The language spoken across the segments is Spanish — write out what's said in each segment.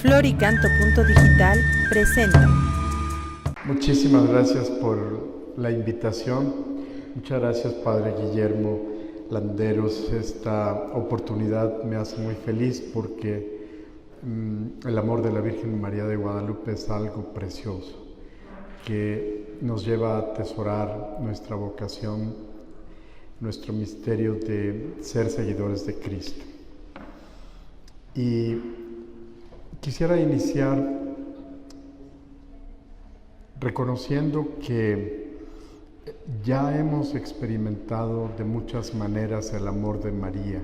Floricanto.digital presenta. Muchísimas gracias por la invitación. Muchas gracias, Padre Guillermo Landeros. Esta oportunidad me hace muy feliz porque el amor de la Virgen María de Guadalupe es algo precioso que nos lleva a atesorar nuestra vocación, nuestro misterio de ser seguidores de Cristo. Y quisiera iniciar reconociendo que ya hemos experimentado de muchas maneras el amor de María.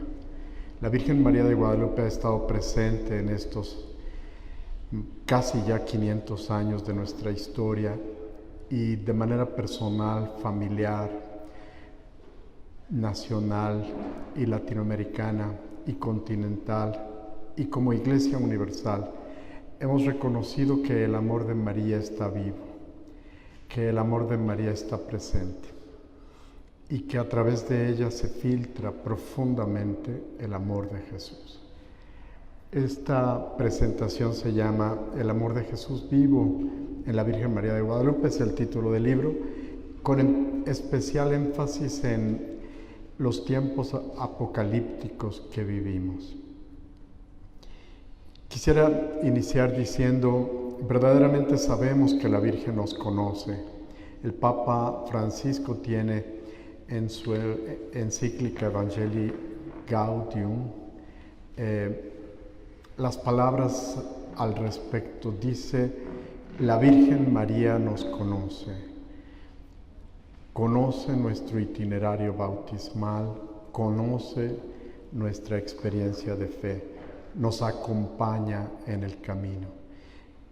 La Virgen María de Guadalupe ha estado presente en estos casi ya 500 años de nuestra historia y de manera personal, familiar, nacional y latinoamericana y continental y como Iglesia Universal hemos reconocido que el amor de María está vivo, que el amor de María está presente y que a través de ella se filtra profundamente el amor de Jesús. Esta presentación se llama El amor de Jesús vivo en la Virgen María de Guadalupe, es el título del libro, con especial énfasis en los tiempos apocalípticos que vivimos. Quisiera iniciar diciendo, verdaderamente sabemos que la Virgen nos conoce. El Papa Francisco tiene en su encíclica Evangelii Gaudium las palabras al respecto. Dice, la Virgen María nos conoce, conoce nuestro itinerario bautismal, conoce nuestra experiencia de fe, nos acompaña en el camino.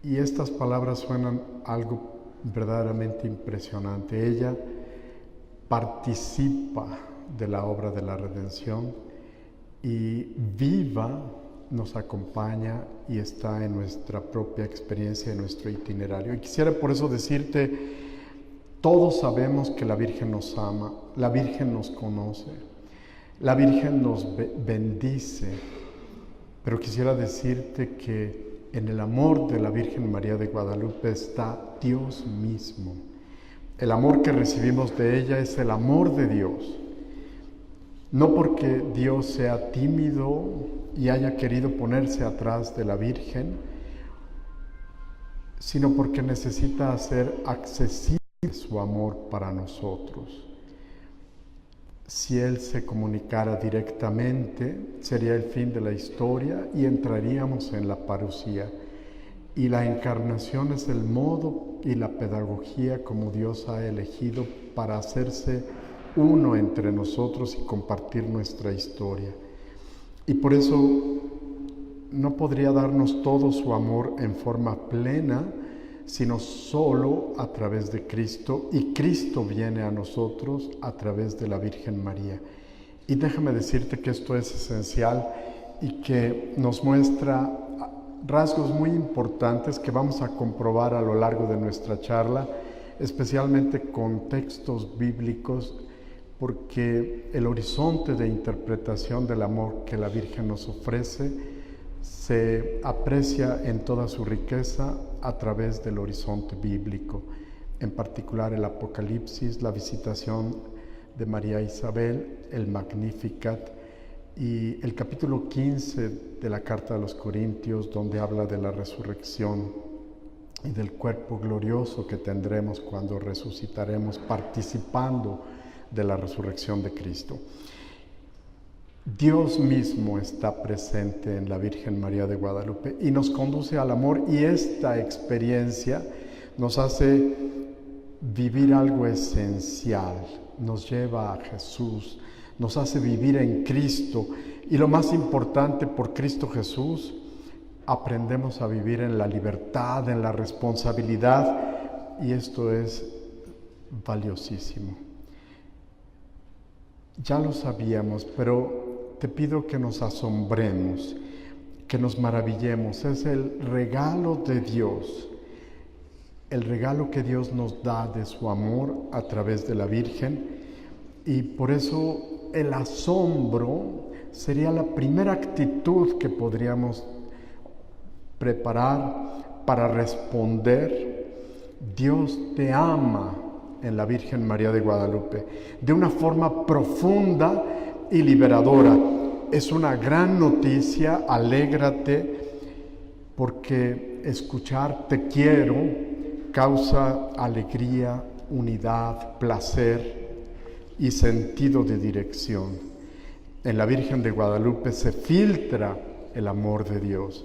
Y estas palabras suenan algo verdaderamente impresionante. Ella participa de la obra de la redención y viva nos acompaña y está en nuestra propia experiencia, en nuestro itinerario. Y quisiera por eso decirte, todos sabemos que la Virgen nos ama, la Virgen nos conoce, la Virgen nos bendice, pero quisiera decirte que en el amor de la Virgen María de Guadalupe está Dios mismo. El amor que recibimos de ella es el amor de Dios. No porque Dios sea tímido y haya querido ponerse atrás de la Virgen, sino porque necesita hacer accesible su amor para nosotros. Si Él se comunicara directamente, sería el fin de la historia y entraríamos en la parusía. Y la encarnación es el modo y la pedagogía como Dios ha elegido para hacerse uno entre nosotros y compartir nuestra historia. Y por eso no podría darnos todo su amor en forma plena, sino solo a través de Cristo, y Cristo viene a nosotros a través de la Virgen María. Y déjame decirte que esto es esencial y que nos muestra rasgos muy importantes que vamos a comprobar a lo largo de nuestra charla, especialmente con textos bíblicos, porque el horizonte de interpretación del amor que la Virgen nos ofrece se aprecia en toda su riqueza a través del horizonte bíblico, en particular el Apocalipsis, la visitación de María Isabel, el Magnificat y el capítulo 15 de la Carta a los Corintios, donde habla de la resurrección y del cuerpo glorioso que tendremos cuando resucitaremos participando de la resurrección de Cristo. Dios mismo está presente en la Virgen María de Guadalupe y nos conduce al amor, y esta experiencia nos hace vivir algo esencial, nos lleva a Jesús, nos hace vivir en Cristo y lo más importante, por Cristo Jesús, aprendemos a vivir en la libertad, en la responsabilidad, y esto es valiosísimo. Ya lo sabíamos, pero te pido que nos asombremos, que nos maravillemos. Es el regalo de Dios, el regalo que Dios nos da de su amor a través de la Virgen, y por eso el asombro sería la primera actitud que podríamos preparar para responder. Dios te ama en la Virgen María de Guadalupe de una forma profunda y liberadora. Es una gran noticia, alégrate, porque escuchar te quiero causa alegría, unidad, placer y sentido de dirección. En la Virgen de Guadalupe se filtra el amor de Dios.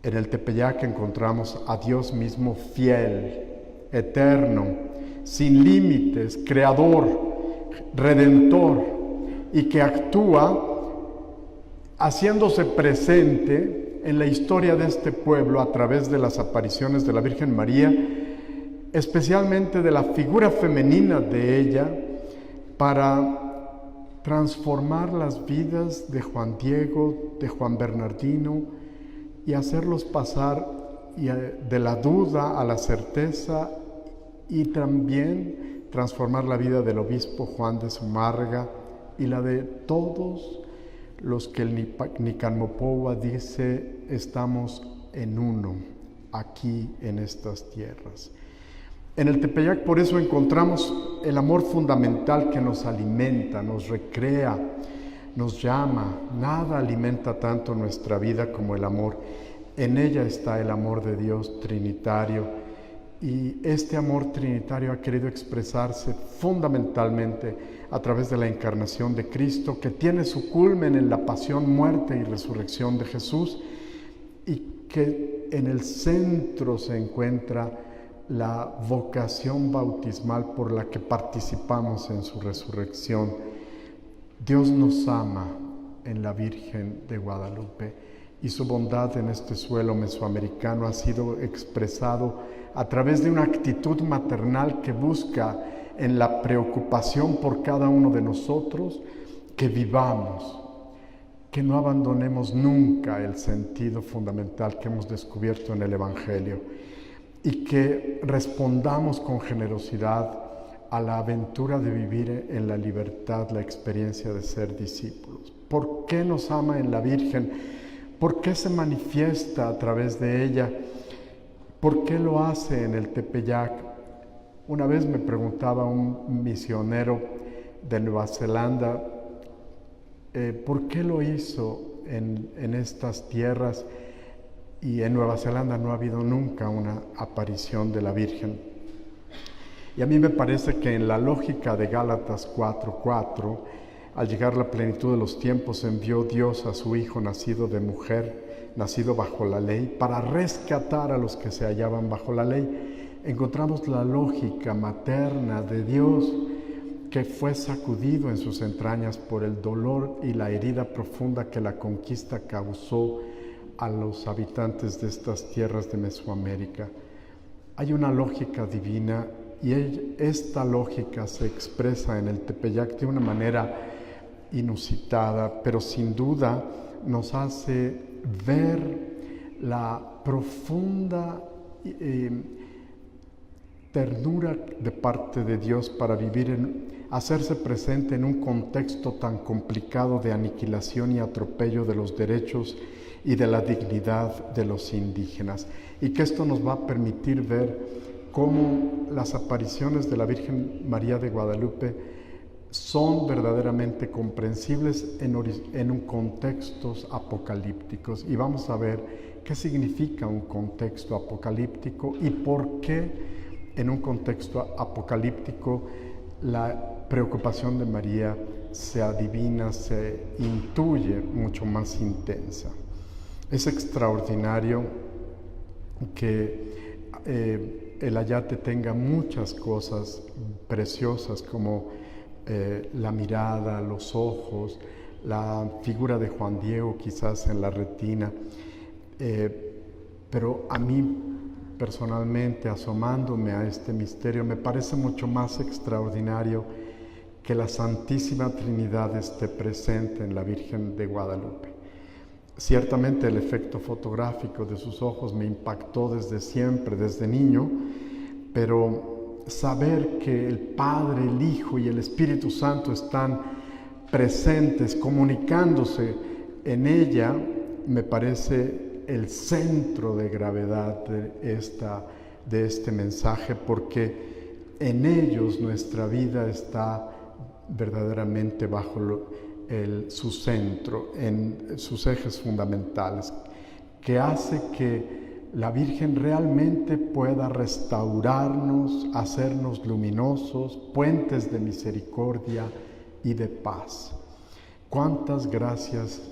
En el Tepeyac encontramos a Dios mismo fiel, eterno, sin límites, creador, redentor, y que actúa haciéndose presente en la historia de este pueblo a través de las apariciones de la Virgen María, especialmente de la figura femenina de ella, para transformar las vidas de Juan Diego, de Juan Bernardino, y hacerlos pasar de la duda a la certeza, y también transformar la vida del obispo Juan de Zumárraga y la de todos los que el Nican Mopohua dice estamos en uno aquí en estas tierras. En el Tepeyac por eso encontramos el amor fundamental que nos alimenta, nos recrea, nos llama. Nada alimenta tanto nuestra vida como el amor. En ella está el amor de Dios trinitario, y este amor trinitario ha querido expresarse fundamentalmente a través de la encarnación de Cristo, que tiene su culmen en la pasión, muerte y resurrección de Jesús, y que en el centro se encuentra la vocación bautismal por la que participamos en su resurrección. Dios nos ama en la Virgen de Guadalupe, y su bondad en este suelo mesoamericano ha sido expresado a través de una actitud maternal que busca en la preocupación por cada uno de nosotros que vivamos, que no abandonemos nunca el sentido fundamental que hemos descubierto en el Evangelio, y que respondamos con generosidad a la aventura de vivir en la libertad, la experiencia de ser discípulos. ¿Por qué nos ama en la Virgen? ¿Por qué se manifiesta a través de ella? ¿Por qué lo hace en el Tepeyac? Una vez me preguntaba un misionero de Nueva Zelanda, ¿por qué lo hizo en estas tierras? Y en Nueva Zelanda no ha habido nunca una aparición de la Virgen. Y a mí me parece que en la lógica de Gálatas 4:4, al llegar la plenitud de los tiempos, envió Dios a su Hijo nacido de mujer, nacido bajo la ley, para rescatar a los que se hallaban bajo la ley. Encontramos la lógica materna de Dios, que fue sacudido en sus entrañas por el dolor y la herida profunda que la conquista causó a los habitantes de estas tierras de Mesoamérica. Hay una lógica divina, y esta lógica se expresa en el Tepeyac de una manera inusitada, pero sin duda nos hace ver la profunda ternura de parte de Dios para hacerse presente en un contexto tan complicado de aniquilación y atropello de los derechos y de la dignidad de los indígenas, y que esto nos va a permitir ver cómo las apariciones de la Virgen María de Guadalupe son verdaderamente comprensibles en un contextos apocalípticos. Y vamos a ver qué significa un contexto apocalíptico y por qué en un contexto apocalíptico la preocupación de María se adivina, se intuye mucho más intensa. Es extraordinario que el Ayate tenga muchas cosas preciosas como la mirada, los ojos, la figura de Juan Diego quizás en la retina, pero a mí personalmente, asomándome a este misterio, me parece mucho más extraordinario que la Santísima Trinidad esté presente en la Virgen de Guadalupe. Ciertamente el efecto fotográfico de sus ojos me impactó desde siempre, desde niño, pero saber que el Padre, el Hijo y el Espíritu Santo están presentes, comunicándose en ella, me parece el centro de gravedad de este mensaje, porque en ellos nuestra vida está verdaderamente bajo su centro, en sus ejes fundamentales, que hace que la Virgen realmente pueda restaurarnos, hacernos luminosos, puentes de misericordia y de paz. ¿Cuántas gracias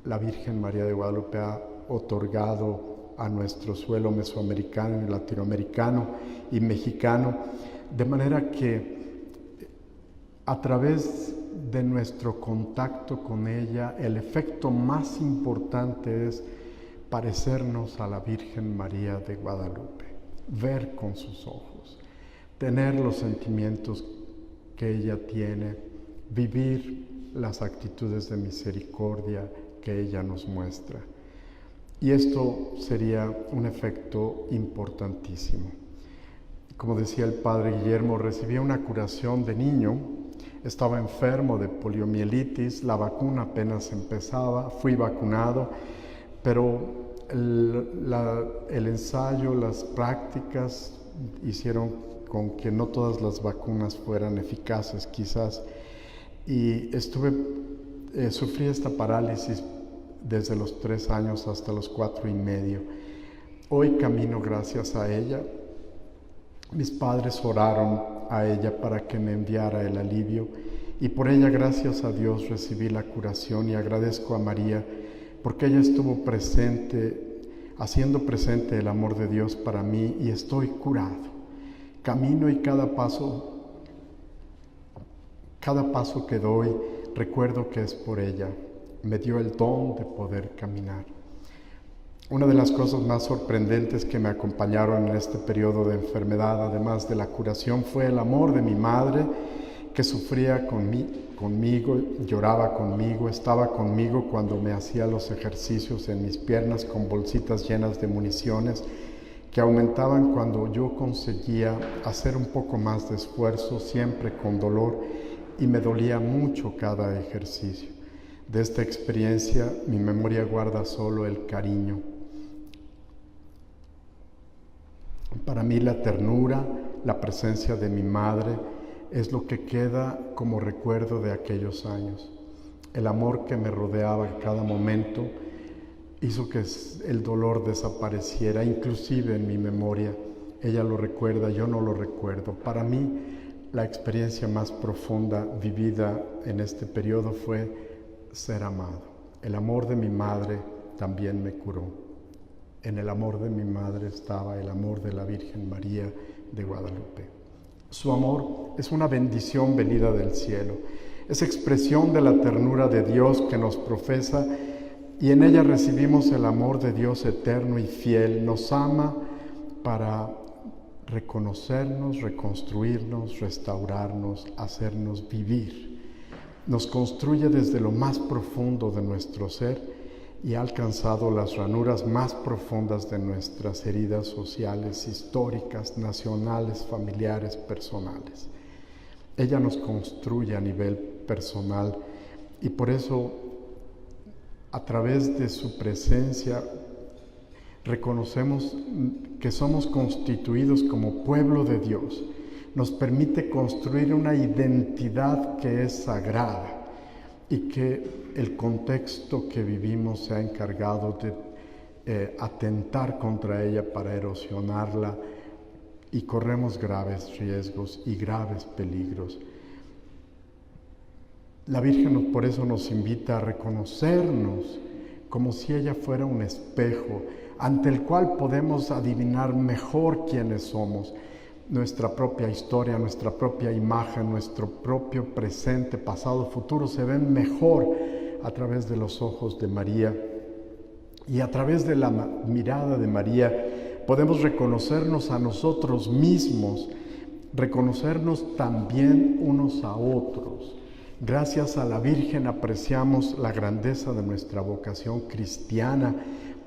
la Virgen María de Guadalupe ha otorgado a nuestro suelo mesoamericano y latinoamericano y mexicano? De manera que a través de nuestro contacto con ella, el efecto más importante es parecernos a la Virgen María de Guadalupe, ver con sus ojos, tener los sentimientos que ella tiene, vivir las actitudes de misericordia que ella nos muestra. Y esto sería un efecto importantísimo. Como decía el padre Guillermo, recibí una curación de niño, estaba enfermo de poliomielitis, la vacuna apenas empezaba, fui vacunado, pero el ensayo, las prácticas hicieron con que no todas las vacunas fueran eficaces quizás, y sufrí esta parálisis desde los 3 años hasta los 4 y medio. Hoy camino gracias a ella. Mis padres oraron a ella para que me enviara el alivio, y por ella, gracias a Dios, recibí la curación, y agradezco a María porque ella estuvo presente, haciendo presente el amor de Dios para mí, y estoy curado. Camino, y cada paso que doy, recuerdo que es por ella. Me dio el don de poder caminar. Una de las cosas más sorprendentes que me acompañaron en este periodo de enfermedad, además de la curación, fue el amor de mi madre, que sufría conmigo, lloraba conmigo, estaba conmigo cuando me hacía los ejercicios en mis piernas con bolsitas llenas de municiones, que aumentaban cuando yo conseguía hacer un poco más de esfuerzo, siempre con dolor, y me dolía mucho cada ejercicio. De esta experiencia, mi memoria guarda solo el cariño. Para mí, la ternura, la presencia de mi madre, es lo que queda como recuerdo de aquellos años. El amor que me rodeaba en cada momento hizo que el dolor desapareciera, inclusive en mi memoria. Ella lo recuerda, yo no lo recuerdo. Para mí, la experiencia más profunda vivida en este periodo fue ser amado. El amor de mi madre también me curó. En el amor de mi madre estaba el amor de la Virgen María de Guadalupe. Su amor es una bendición venida del cielo, es expresión de la ternura de Dios que nos profesa, y en ella recibimos el amor de Dios eterno y fiel. Nos ama para reconocernos, reconstruirnos, restaurarnos, hacernos vivir. Nos construye desde lo más profundo de nuestro ser, y ha alcanzado las ranuras más profundas de nuestras heridas sociales, históricas, nacionales, familiares, personales. Ella nos construye a nivel personal, y por eso, a través de su presencia, reconocemos que somos constituidos como pueblo de Dios. Nos permite construir una identidad que es sagrada, y que el contexto que vivimos se ha encargado de atentar contra ella para erosionarla, y corremos graves riesgos y graves peligros. La Virgen por eso nos invita a reconocernos como si ella fuera un espejo ante el cual podemos adivinar mejor quiénes somos. Nuestra propia historia, nuestra propia imagen, nuestro propio presente, pasado, futuro se ven mejor a través de los ojos de María, y a través de la mirada de María podemos reconocernos a nosotros mismos, reconocernos también unos a otros. Gracias a la Virgen apreciamos la grandeza de nuestra vocación cristiana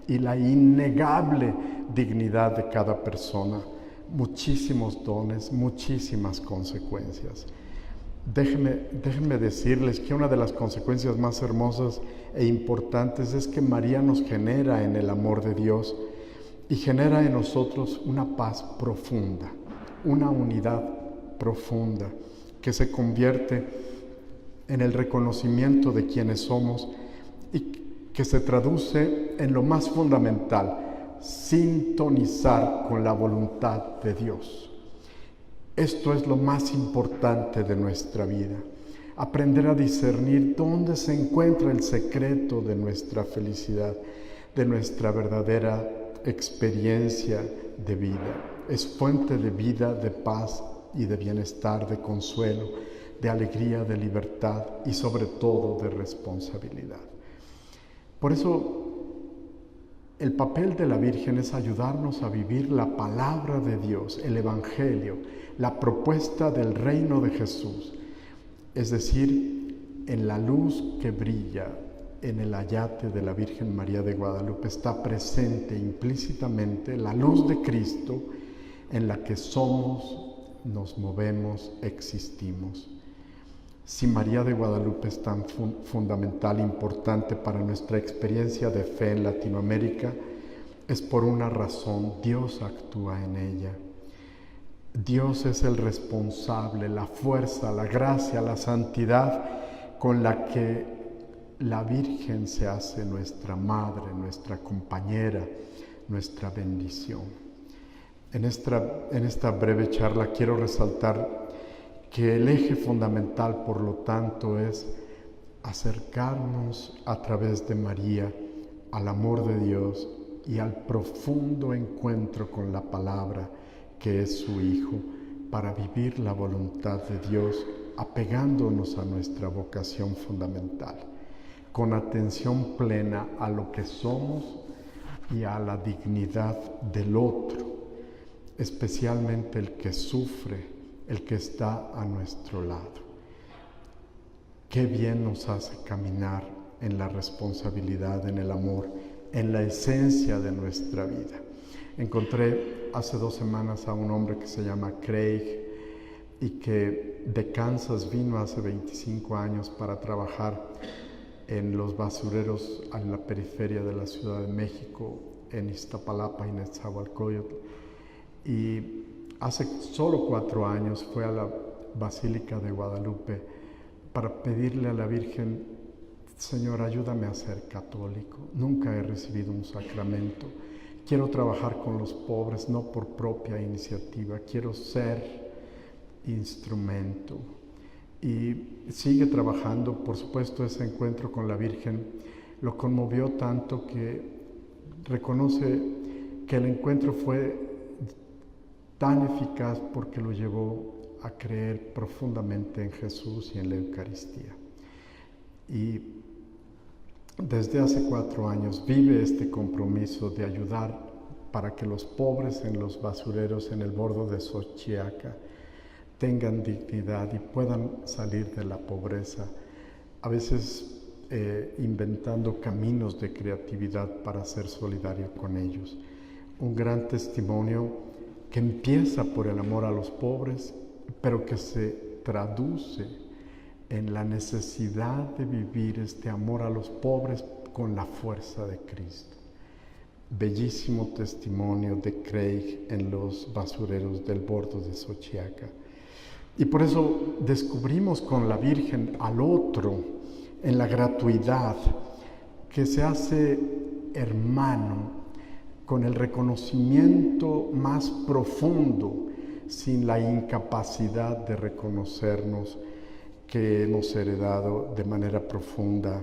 y la innegable dignidad de cada persona. Muchísimos dones, muchísimas consecuencias. Déjenme decirles que una de las consecuencias más hermosas e importantes es que María nos genera en el amor de Dios y genera en nosotros una paz profunda, una unidad profunda que se convierte en el reconocimiento de quienes somos y que se traduce en lo más fundamental: sintonizar con la voluntad de Dios. Esto es lo más importante de nuestra vida. Aprender a discernir dónde se encuentra el secreto de nuestra felicidad, de nuestra verdadera experiencia de vida. Es fuente de vida, de paz y de bienestar, de consuelo, de alegría, de libertad y sobre todo de responsabilidad. Por eso, el papel de la Virgen es ayudarnos a vivir la palabra de Dios, el Evangelio, la propuesta del reino de Jesús, es decir, en la luz que brilla en el ayate de la Virgen María de Guadalupe está presente implícitamente la luz de Cristo en la que somos, nos movemos, existimos. Si María de Guadalupe es tan fundamental e importante para nuestra experiencia de fe en Latinoamérica, es por una razón: Dios actúa en ella. Dios es el responsable, la fuerza, la gracia, la santidad con la que la Virgen se hace nuestra madre, nuestra compañera, nuestra bendición. En esta breve charla quiero resaltar que el eje fundamental, por lo tanto, es acercarnos a través de María al amor de Dios y al profundo encuentro con la palabra que es su Hijo, para vivir la voluntad de Dios apegándonos a nuestra vocación fundamental, con atención plena a lo que somos y a la dignidad del otro, especialmente el que sufre, el que está a nuestro lado. Qué bien nos hace caminar en la responsabilidad, en el amor, en la esencia de nuestra vida. Encontré hace 2 semanas a un hombre que se llama Craig y que de Kansas vino hace 25 años para trabajar en los basureros en la periferia de la Ciudad de México, en Iztapalapa y Nezahualcóyotl. Y hace solo 4 años fue a la Basílica de Guadalupe para pedirle a la Virgen: Señor, ayúdame a ser católico. Nunca he recibido un sacramento. Quiero trabajar con los pobres, no por propia iniciativa. Quiero ser instrumento. Y sigue trabajando. Por supuesto, ese encuentro con la Virgen lo conmovió tanto que reconoce que el encuentro fue tan eficaz porque lo llevó a creer profundamente en Jesús y en la Eucaristía. Y desde hace 4 años vive este compromiso de ayudar para que los pobres en los basureros en el bordo de Xochiaca tengan dignidad y puedan salir de la pobreza, a veces inventando caminos de creatividad para ser solidario con ellos. Un gran testimonio que empieza por el amor a los pobres, pero que se traduce en la necesidad de vivir este amor a los pobres con la fuerza de Cristo. Bellísimo testimonio de Craig en los basureros del bordo de Xochiaca. Y por eso descubrimos con la Virgen al otro en la gratuidad, que se hace hermano con el reconocimiento más profundo, sin la incapacidad de reconocernos que hemos heredado de manera profunda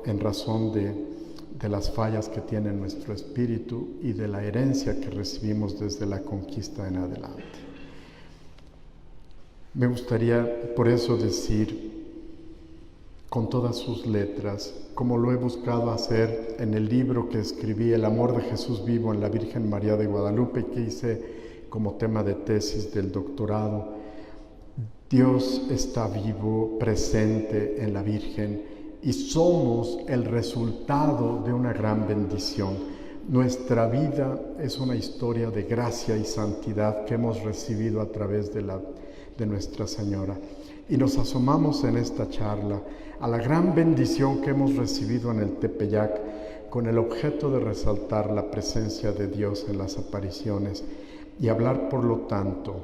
en razón de las fallas que tiene nuestro espíritu y de la herencia que recibimos desde la conquista en adelante. Me gustaría por eso decir con todas sus letras, como lo he buscado hacer en el libro que escribí, El amor de Jesús vivo en la Virgen María de Guadalupe, que hice como tema de tesis del doctorado: Dios está vivo, presente en la Virgen, y somos el resultado de una gran bendición. Nuestra vida es una historia de gracia y santidad que hemos recibido a través de de Nuestra Señora. Y nos asomamos en esta charla a la gran bendición que hemos recibido en el Tepeyac, con el objeto de resaltar la presencia de Dios en las apariciones y hablar, por lo tanto,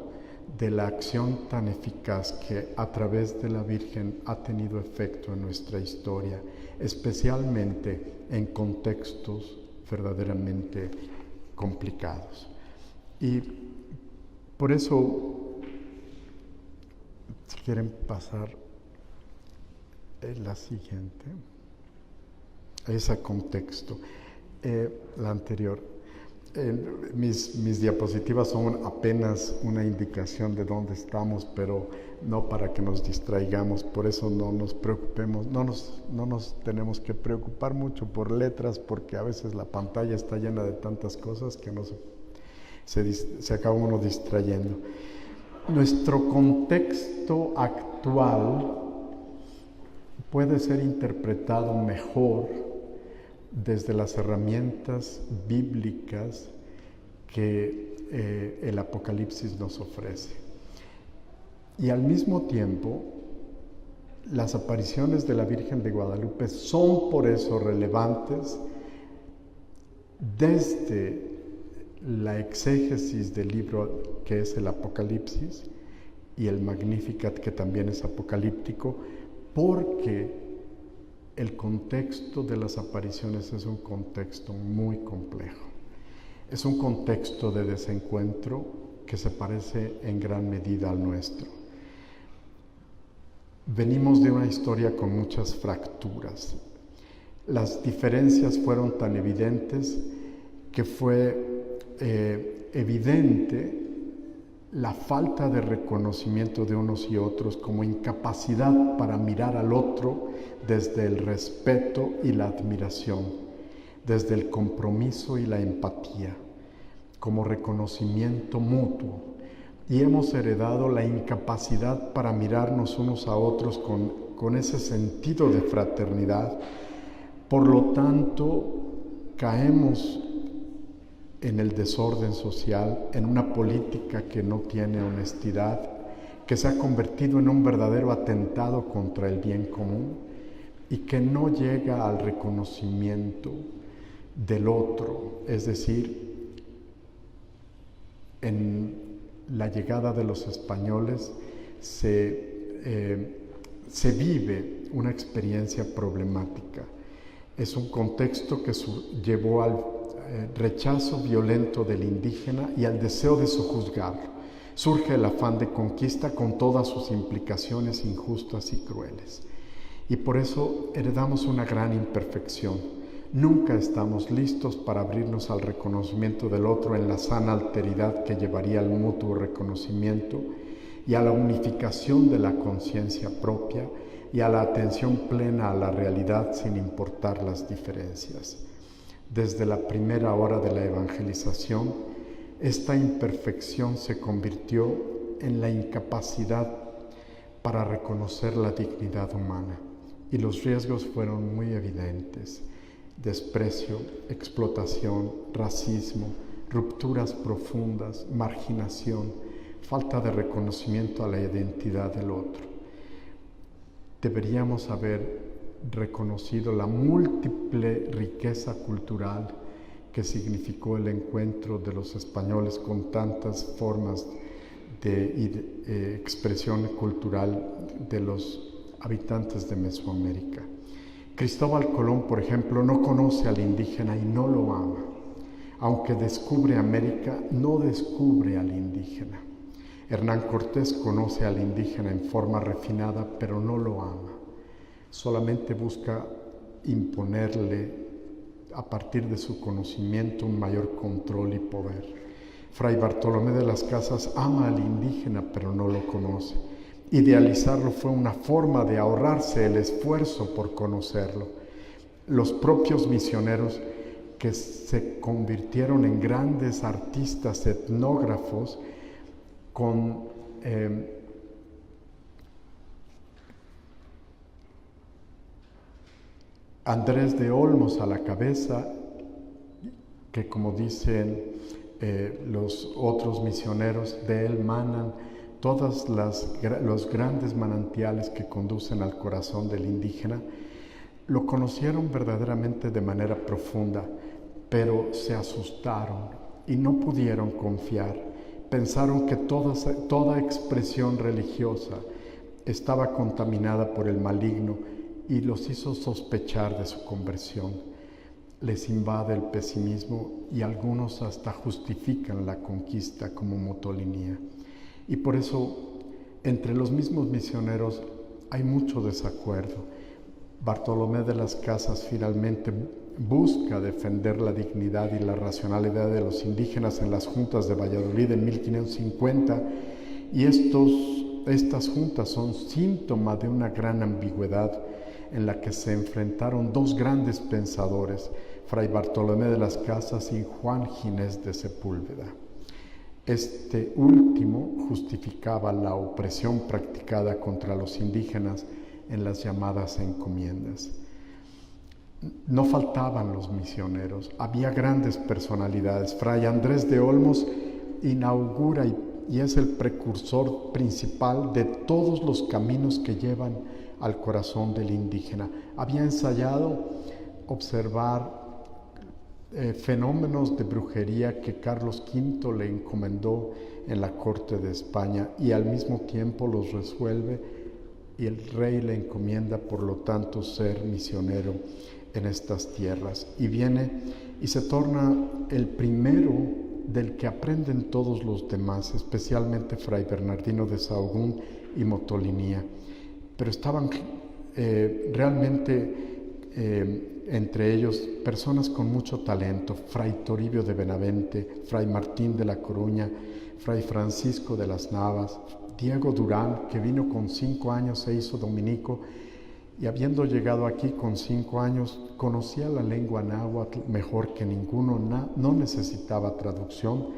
de la acción tan eficaz que a través de la Virgen ha tenido efecto en nuestra historia, especialmente en contextos verdaderamente complicados. Y por eso, si quieren pasar la siguiente, ese contexto, la anterior. Mis diapositivas son apenas una indicación de dónde estamos, pero no para que nos distraigamos. Por eso no nos preocupemos, no nos tenemos que preocupar mucho por letras, porque a veces la pantalla está llena de tantas cosas que se acaba uno distrayendo. Nuestro contexto actual puede ser interpretado mejor desde las herramientas bíblicas que el Apocalipsis nos ofrece. Y al mismo tiempo, las apariciones de la Virgen de Guadalupe son por eso relevantes desde la exégesis del libro que es el Apocalipsis y el Magnificat, que también es apocalíptico, porque el contexto de las apariciones es un contexto muy complejo. Es un contexto de desencuentro que se parece en gran medida al nuestro. Venimos de una historia con muchas fracturas. Las diferencias fueron tan evidentes que fue evidente la falta de reconocimiento de unos y otros, como incapacidad para mirar al otro desde el respeto y la admiración, desde el compromiso y la empatía, como reconocimiento mutuo. Y hemos heredado la incapacidad para mirarnos unos a otros con ese sentido de fraternidad. Por lo tanto, caemos en el desorden social, en una política que no tiene honestidad, que se ha convertido en un verdadero atentado contra el bien común y que no llega al reconocimiento del otro. Es decir, en la llegada de los españoles se vive una experiencia problemática. Es un contexto que llevó al rechazo violento del indígena y al deseo de sojuzgarlo. Surge el afán de conquista con todas sus implicaciones injustas y crueles. Y por eso heredamos una gran imperfección. Nunca estamos listos para abrirnos al reconocimiento del otro en la sana alteridad que llevaría al mutuo reconocimiento y a la unificación de la conciencia propia y a la atención plena a la realidad sin importar las diferencias. Desde la primera hora de la evangelización, esta imperfección se convirtió en la incapacidad para reconocer la dignidad humana, y los riesgos fueron muy evidentes: desprecio, explotación, racismo, rupturas profundas, marginación, falta de reconocimiento a la identidad del otro. Deberíamos haber reconocido la múltiple riqueza cultural que significó el encuentro de los españoles con tantas formas de expresión cultural de los habitantes de Mesoamérica. Cristóbal Colón, por ejemplo, no conoce al indígena y no lo ama. Aunque descubre América, no descubre al indígena. Hernán Cortés conoce al indígena en forma refinada, pero no lo ama. Solamente busca imponerle, a partir de su conocimiento, un mayor control y poder. Fray Bartolomé de las Casas ama al indígena, pero no lo conoce. Idealizarlo fue una forma de ahorrarse el esfuerzo por conocerlo. Los propios misioneros, que se convirtieron en grandes artistas etnógrafos, con Andrés de Olmos a la cabeza, que, como dicen los otros misioneros, de él manan todos los grandes manantiales que conducen al corazón del indígena, lo conocieron verdaderamente de manera profunda, pero se asustaron y no pudieron confiar. Pensaron que toda expresión religiosa estaba contaminada por el maligno y los hizo sospechar de su conversión. Les invade el pesimismo y algunos hasta justifican la conquista como motolinía. Y por eso, entre los mismos misioneros hay mucho desacuerdo. Bartolomé de las Casas finalmente busca defender la dignidad y la racionalidad de los indígenas en las juntas de Valladolid en 1550, y estas juntas son síntoma de una gran ambigüedad en la que se enfrentaron dos grandes pensadores, Fray Bartolomé de las Casas y Juan Ginés de Sepúlveda. Este último justificaba la opresión practicada contra los indígenas en las llamadas encomiendas. No faltaban los misioneros, había grandes personalidades. Fray Andrés de Olmos inaugura y es el precursor principal de todos los caminos que llevan al corazón del indígena. Había ensayado observar fenómenos de brujería que Carlos V le encomendó en la corte de España, y al mismo tiempo los resuelve, y el rey le encomienda por lo tanto ser misionero en estas tierras, y viene y se torna el primero del que aprenden todos los demás, especialmente Fray Bernardino de Sahagún y Motolinía. Pero estaban realmente entre ellos personas con mucho talento: Fray Toribio de Benavente, Fray Martín de la Coruña, Fray Francisco de las Navas, Diego Durán, que vino con 5 años, se hizo dominico, y habiendo llegado aquí con 5 años, conocía la lengua náhuatl mejor que ninguno, no necesitaba traducción,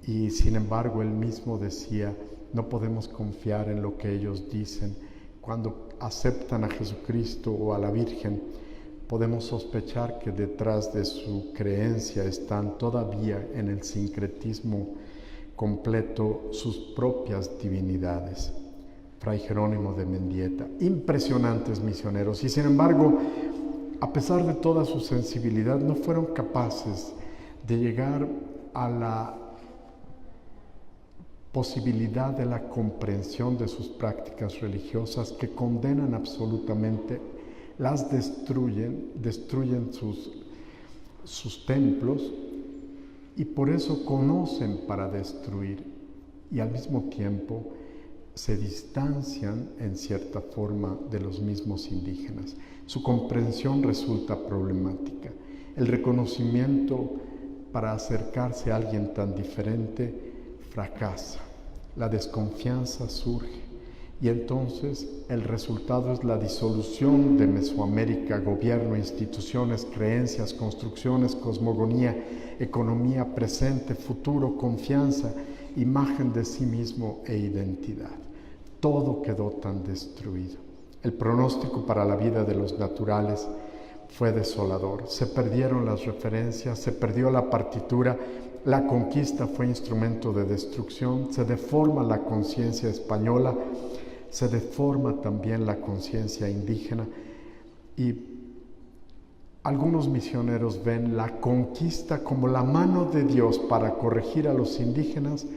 y sin embargo él mismo decía: no podemos confiar en lo que ellos dicen. Cuando aceptan a Jesucristo o a la Virgen, podemos sospechar que detrás de su creencia están todavía en el sincretismo completo sus propias divinidades. Fray Jerónimo de Mendieta, impresionantes misioneros, y sin embargo, a pesar de toda su sensibilidad, no fueron capaces de llegar a la posibilidad de la comprensión de sus prácticas religiosas, que condenan absolutamente, las destruyen sus templos, y por eso conocen para destruir, y al mismo tiempo se distancian en cierta forma de los mismos indígenas. Su comprensión resulta problemática. El reconocimiento para acercarse a alguien tan diferente fracasa. La desconfianza surge, y entonces el resultado es la disolución de Mesoamérica: gobierno, instituciones, creencias, construcciones, cosmogonía, economía, presente, futuro, confianza, imagen de sí mismo e identidad. Todo quedó tan destruido. El pronóstico para la vida de los naturales fue desolador. Se perdieron las referencias, se perdió la partitura, la conquista fue instrumento de destrucción, se deforma la conciencia española, se deforma también la conciencia indígena, y algunos misioneros ven la conquista como la mano de Dios para corregir a los indígenas,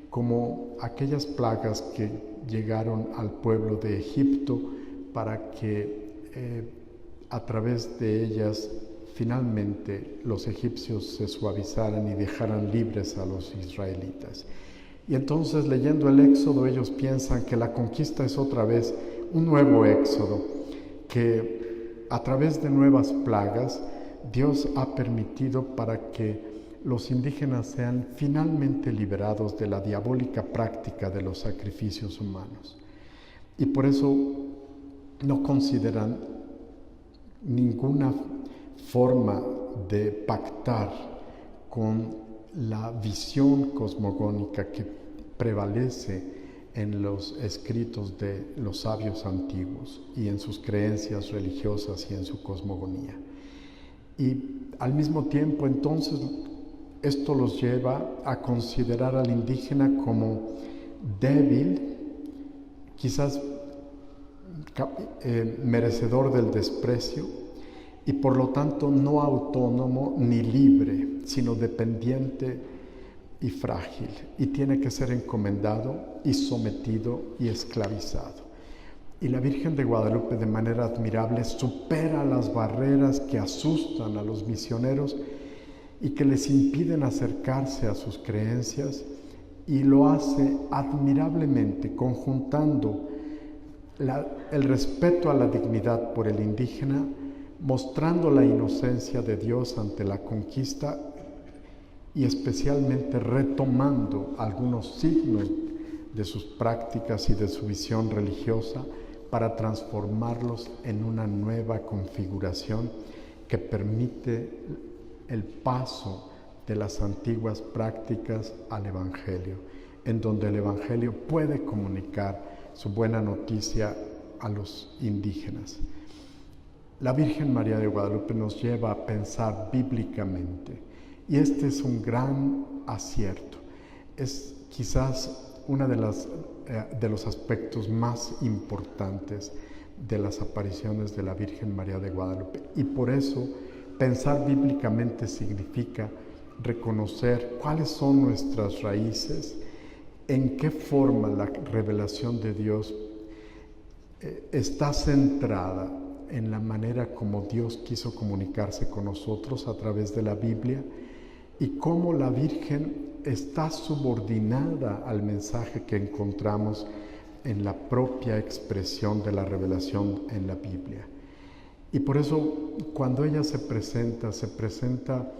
como aquellas plagas que llegaron al pueblo de Egipto para que a través de ellas finalmente los egipcios se suavizaran y dejaran libres a los israelitas. Y entonces, leyendo el Éxodo, ellos piensan que la conquista es otra vez un nuevo Éxodo, que a través de nuevas plagas Dios ha permitido para que los indígenas sean finalmente liberados de la diabólica práctica de los sacrificios humanos. Y por eso no consideran ninguna forma de pactar con la visión cosmogónica que prevalece en los escritos de los sabios antiguos y en sus creencias religiosas y en su cosmogonía. Y al mismo tiempo, entonces, esto los lleva a considerar al indígena como débil, quizás merecedor del desprecio, y por lo tanto no autónomo ni libre, sino dependiente y frágil, y tiene que ser encomendado y sometido y esclavizado. Y la Virgen de Guadalupe, de manera admirable, supera las barreras que asustan a los misioneros y que les impiden acercarse a sus creencias, y lo hace admirablemente, conjuntando el respeto a la dignidad por el indígena, mostrando la inocencia de Dios ante la conquista y especialmente retomando algunos signos de sus prácticas y de su visión religiosa para transformarlos en una nueva configuración que permite el paso de las antiguas prácticas al Evangelio, en donde el Evangelio puede comunicar su buena noticia a los indígenas. La Virgen María de Guadalupe nos lleva a pensar bíblicamente, y este es un gran acierto. Es quizás uno de los aspectos más importantes de las apariciones de la Virgen María de Guadalupe, y por eso pensar bíblicamente significa reconocer cuáles son nuestras raíces, en qué forma la revelación de Dios está centrada en la manera como Dios quiso comunicarse con nosotros a través de la Biblia, y cómo la Virgen está subordinada al mensaje que encontramos en la propia expresión de la revelación en la Biblia. Y por eso, cuando ella se presenta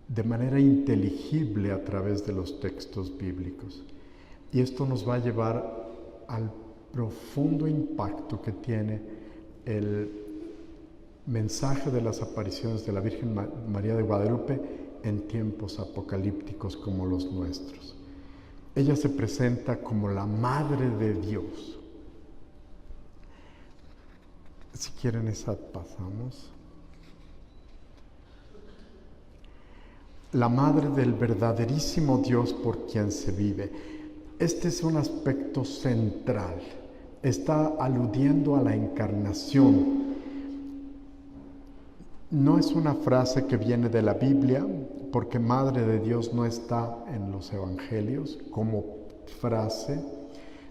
de manera inteligible a través de los textos bíblicos. Y esto nos va a llevar al profundo impacto que tiene el mensaje de las apariciones de la Virgen María de Guadalupe en tiempos apocalípticos como los nuestros. Ella se presenta como la Madre de Dios. Si quieren, esa pasamos. La Madre del verdaderísimo Dios por quien se vive. Este es un aspecto central. Está aludiendo a la encarnación. No es una frase que viene de la Biblia, porque Madre de Dios no está en los evangelios como frase.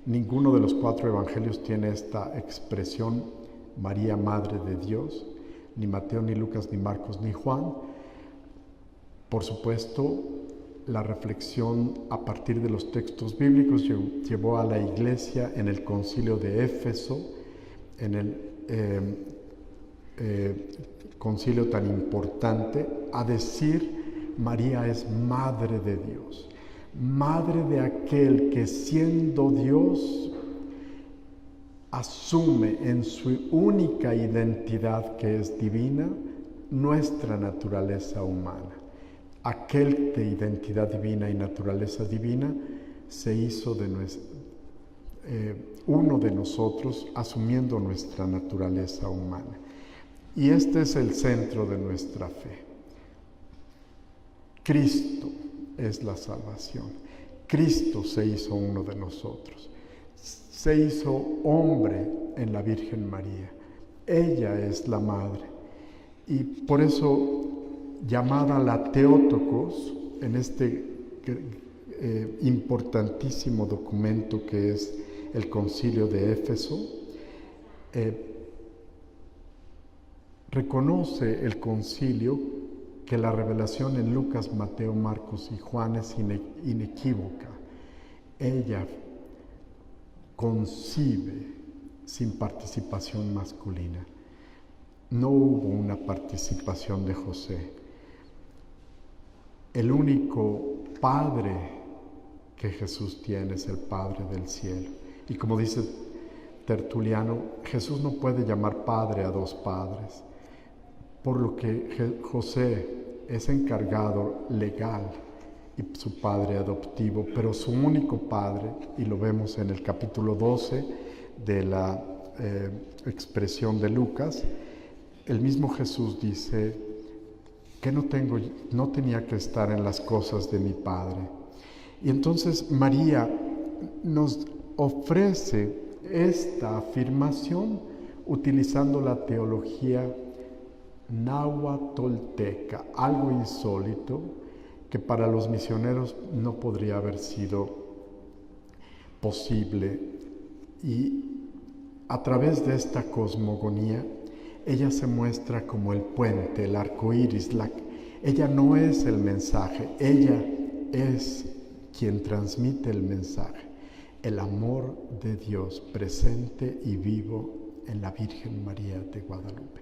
Ninguno de los 4 evangelios tiene esta expresión, María, Madre de Dios, ni Mateo, ni Lucas, ni Marcos, ni Juan. Por supuesto, la reflexión a partir de los textos bíblicos llevó a la Iglesia en el Concilio de Éfeso, en el concilio tan importante, a decir: María es Madre de Dios, Madre de aquel que, siendo Dios, asume en su única identidad, que es divina, nuestra naturaleza humana. Aquel de identidad divina y naturaleza divina se hizo uno de nosotros, asumiendo nuestra naturaleza humana. Y este es el centro de nuestra fe. Cristo es la salvación. Cristo se hizo uno de nosotros. Se hizo hombre en la Virgen María. Ella es la Madre. Y por eso, llamada la Theotokos, en este importantísimo documento que es el Concilio de Éfeso, reconoce el concilio que la revelación en Lucas, Mateo, Marcos y Juan es inequívoca. Ella concibe sin participación masculina. No hubo una participación de José. El único Padre que Jesús tiene es el Padre del cielo. Y como dice Tertuliano, Jesús no puede llamar Padre a 2 padres, por lo que José es encargado legal y su padre adoptivo, pero su único padre, y lo vemos en el capítulo 12 de la expresión de Lucas, el mismo Jesús dice que no tenía que estar en las cosas de mi Padre. Y entonces María nos ofrece esta afirmación utilizando la teología náhuatl-tolteca, algo insólito que para los misioneros no podría haber sido posible. Y a través de esta cosmogonía, ella se muestra como el puente, el arco iris. Ella no es el mensaje, ella es quien transmite el mensaje, el amor de Dios presente y vivo en la Virgen María de Guadalupe.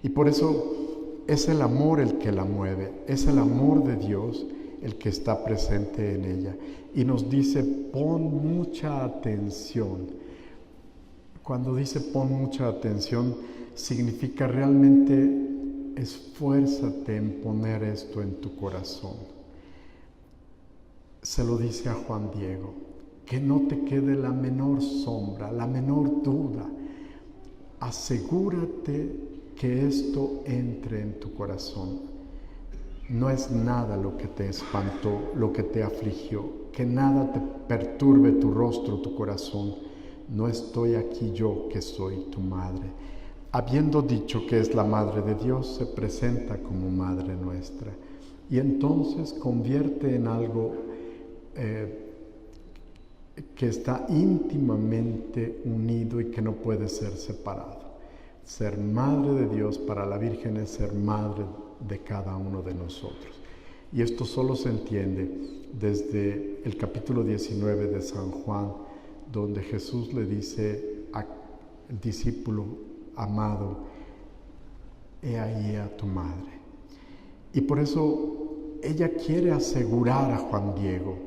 Y por eso es el amor el que la mueve, es el amor de Dios el que está presente en ella. Y nos dice, pon mucha atención. Cuando dice pon mucha atención, significa realmente esfuérzate en poner esto en tu corazón. Se lo dice a Juan Diego, que no te quede la menor sombra, la menor duda. Asegúrate que esto entre en tu corazón. No es nada lo que te espantó, lo que te afligió, que nada te perturbe tu rostro, tu corazón. No estoy aquí yo, que soy tu madre. Habiendo dicho que es la Madre de Dios, se presenta como Madre nuestra. Y entonces convierte en algo que está íntimamente unido y que no puede ser separado. Ser Madre de Dios para la Virgen es ser Madre de cada uno de nosotros. Y esto solo se entiende desde el capítulo 19 de San Juan, donde Jesús le dice al discípulo amado, he ahí a tu madre. Y por eso ella quiere asegurar a Juan Diego,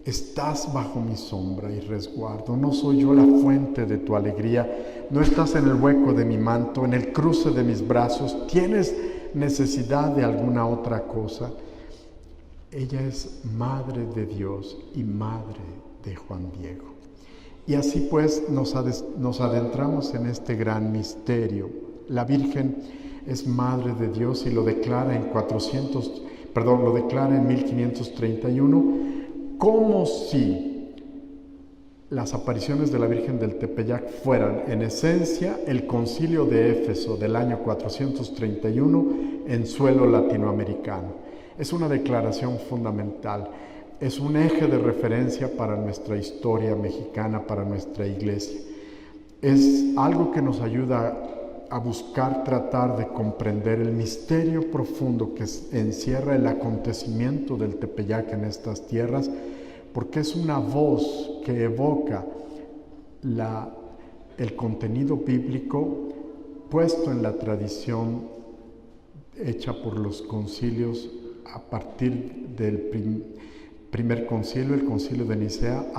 estás bajo mi sombra y resguardo, no soy yo la fuente de tu alegría, no estás en el hueco de mi manto, en el cruce de mis brazos, tienes necesidad de alguna otra cosa. Ella es Madre de Dios y Madre de Juan Diego. Y así pues nos adentramos en este gran misterio. La Virgen es Madre de Dios y lo declara en 1531, como si las apariciones de la Virgen del Tepeyac fueran en esencia el concilio de Éfeso del año 431 en suelo latinoamericano. Es una declaración fundamental, es un eje de referencia para nuestra historia mexicana, para nuestra iglesia. Es algo que nos ayuda a buscar tratar de comprender el misterio profundo que encierra el acontecimiento del Tepeyac en estas tierras, porque es una voz que evoca el contenido bíblico puesto en la tradición hecha por los concilios a partir del primer concilio, el concilio de Nicea,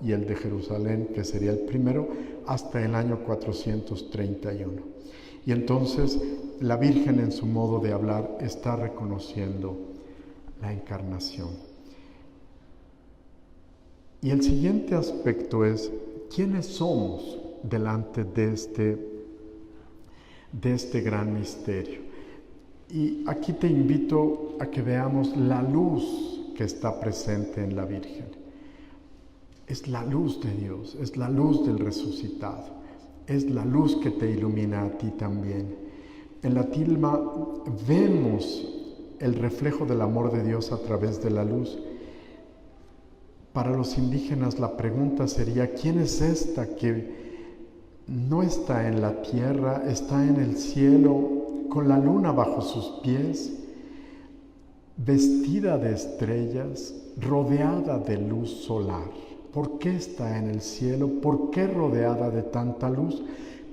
y el de Jerusalén, que sería el primero, hasta el año 431. Y entonces la Virgen, en su modo de hablar, está reconociendo la encarnación. Y el siguiente aspecto es, ¿quiénes somos delante de este gran misterio? Y aquí te invito a que veamos la luz que está presente en la Virgen. Es la luz de Dios, es la luz del resucitado, es la luz que te ilumina a ti también. En la tilma vemos el reflejo del amor de Dios a través de la luz. Para los indígenas la pregunta sería, ¿quién es esta que no está en la tierra, está en el cielo, con la luna bajo sus pies, vestida de estrellas, rodeada de luz solar? ¿Por qué está en el cielo? ¿Por qué rodeada de tanta luz?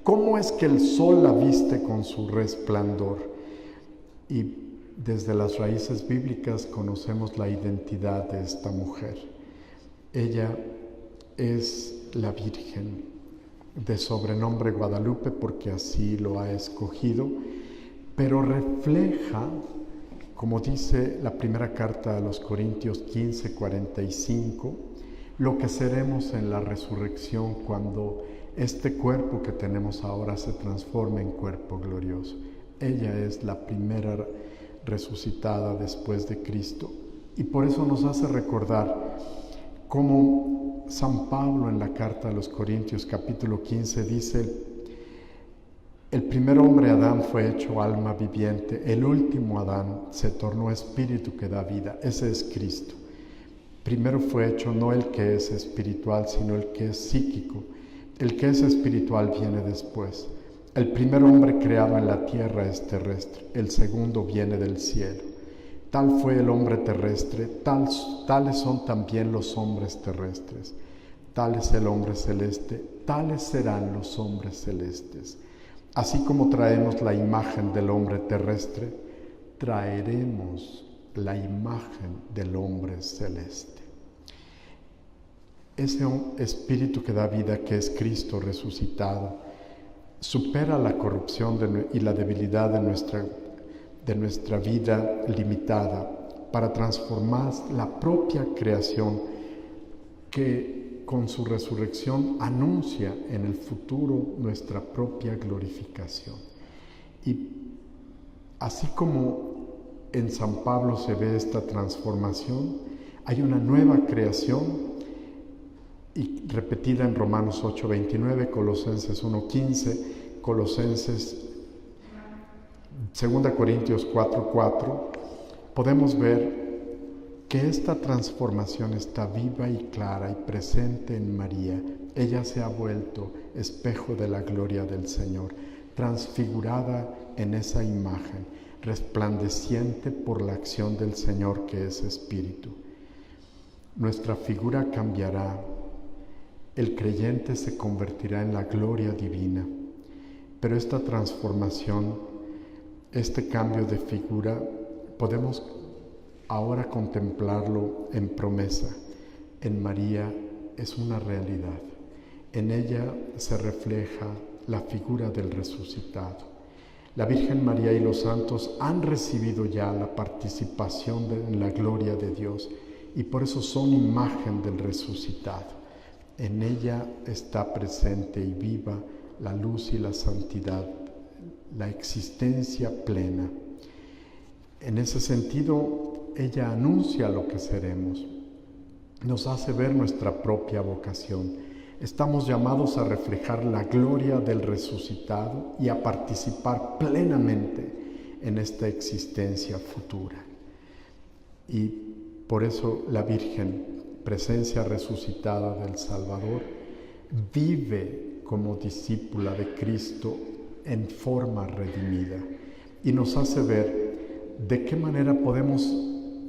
¿Cómo es que el sol la viste con su resplandor? Y desde las raíces bíblicas conocemos la identidad de esta mujer. Ella es la Virgen, de sobrenombre Guadalupe porque así lo ha escogido, pero refleja, como dice la primera carta a los Corintios 15:45, lo que seremos en la resurrección cuando este cuerpo que tenemos ahora se transforme en cuerpo glorioso. Ella es la primera resucitada después de Cristo y por eso nos hace recordar Como San Pablo en la carta a los Corintios capítulo 15 dice, el primer hombre Adán fue hecho alma viviente, el último Adán se tornó espíritu que da vida, ese es Cristo. Primero fue hecho no el que es espiritual, sino el que es psíquico. El que es espiritual viene después. El primer hombre creado en la tierra es terrestre, el segundo viene del cielo. Tal fue el hombre terrestre, tales son también los hombres terrestres. Tal es el hombre celeste, tales serán los hombres celestes. Así como traemos la imagen del hombre terrestre, traeremos la imagen del hombre celeste. Ese espíritu que da vida, que es Cristo resucitado, supera la corrupción y la debilidad de nuestra vida limitada para transformar la propia creación que con su resurrección anuncia en el futuro nuestra propia glorificación. Y así como en San Pablo se ve esta transformación, hay una nueva creación y repetida en Romanos 8:29, Colosenses 1:15, Colosenses 2 Corintios 4:4, podemos ver que esta transformación está viva y clara y presente en María. Ella se ha vuelto espejo de la gloria del Señor, transfigurada en esa imagen, resplandeciente por la acción del Señor que es Espíritu. Nuestra figura cambiará, el creyente se convertirá en la gloria divina, pero esta transformación, este cambio de figura, podemos ahora contemplarlo en promesa. En María es una realidad. En ella se refleja la figura del resucitado. La Virgen María y los santos han recibido ya la participación en la gloria de Dios y por eso son imagen del resucitado. En ella está presente y viva la luz y la santidad, la existencia plena. En ese sentido, ella anuncia lo que seremos, nos hace ver nuestra propia vocación. Estamos llamados a reflejar la gloria del resucitado y a participar plenamente en esta existencia futura. Y por eso la Virgen, presencia resucitada del Salvador, vive como discípula de Cristo en forma redimida y nos hace ver de qué manera podemos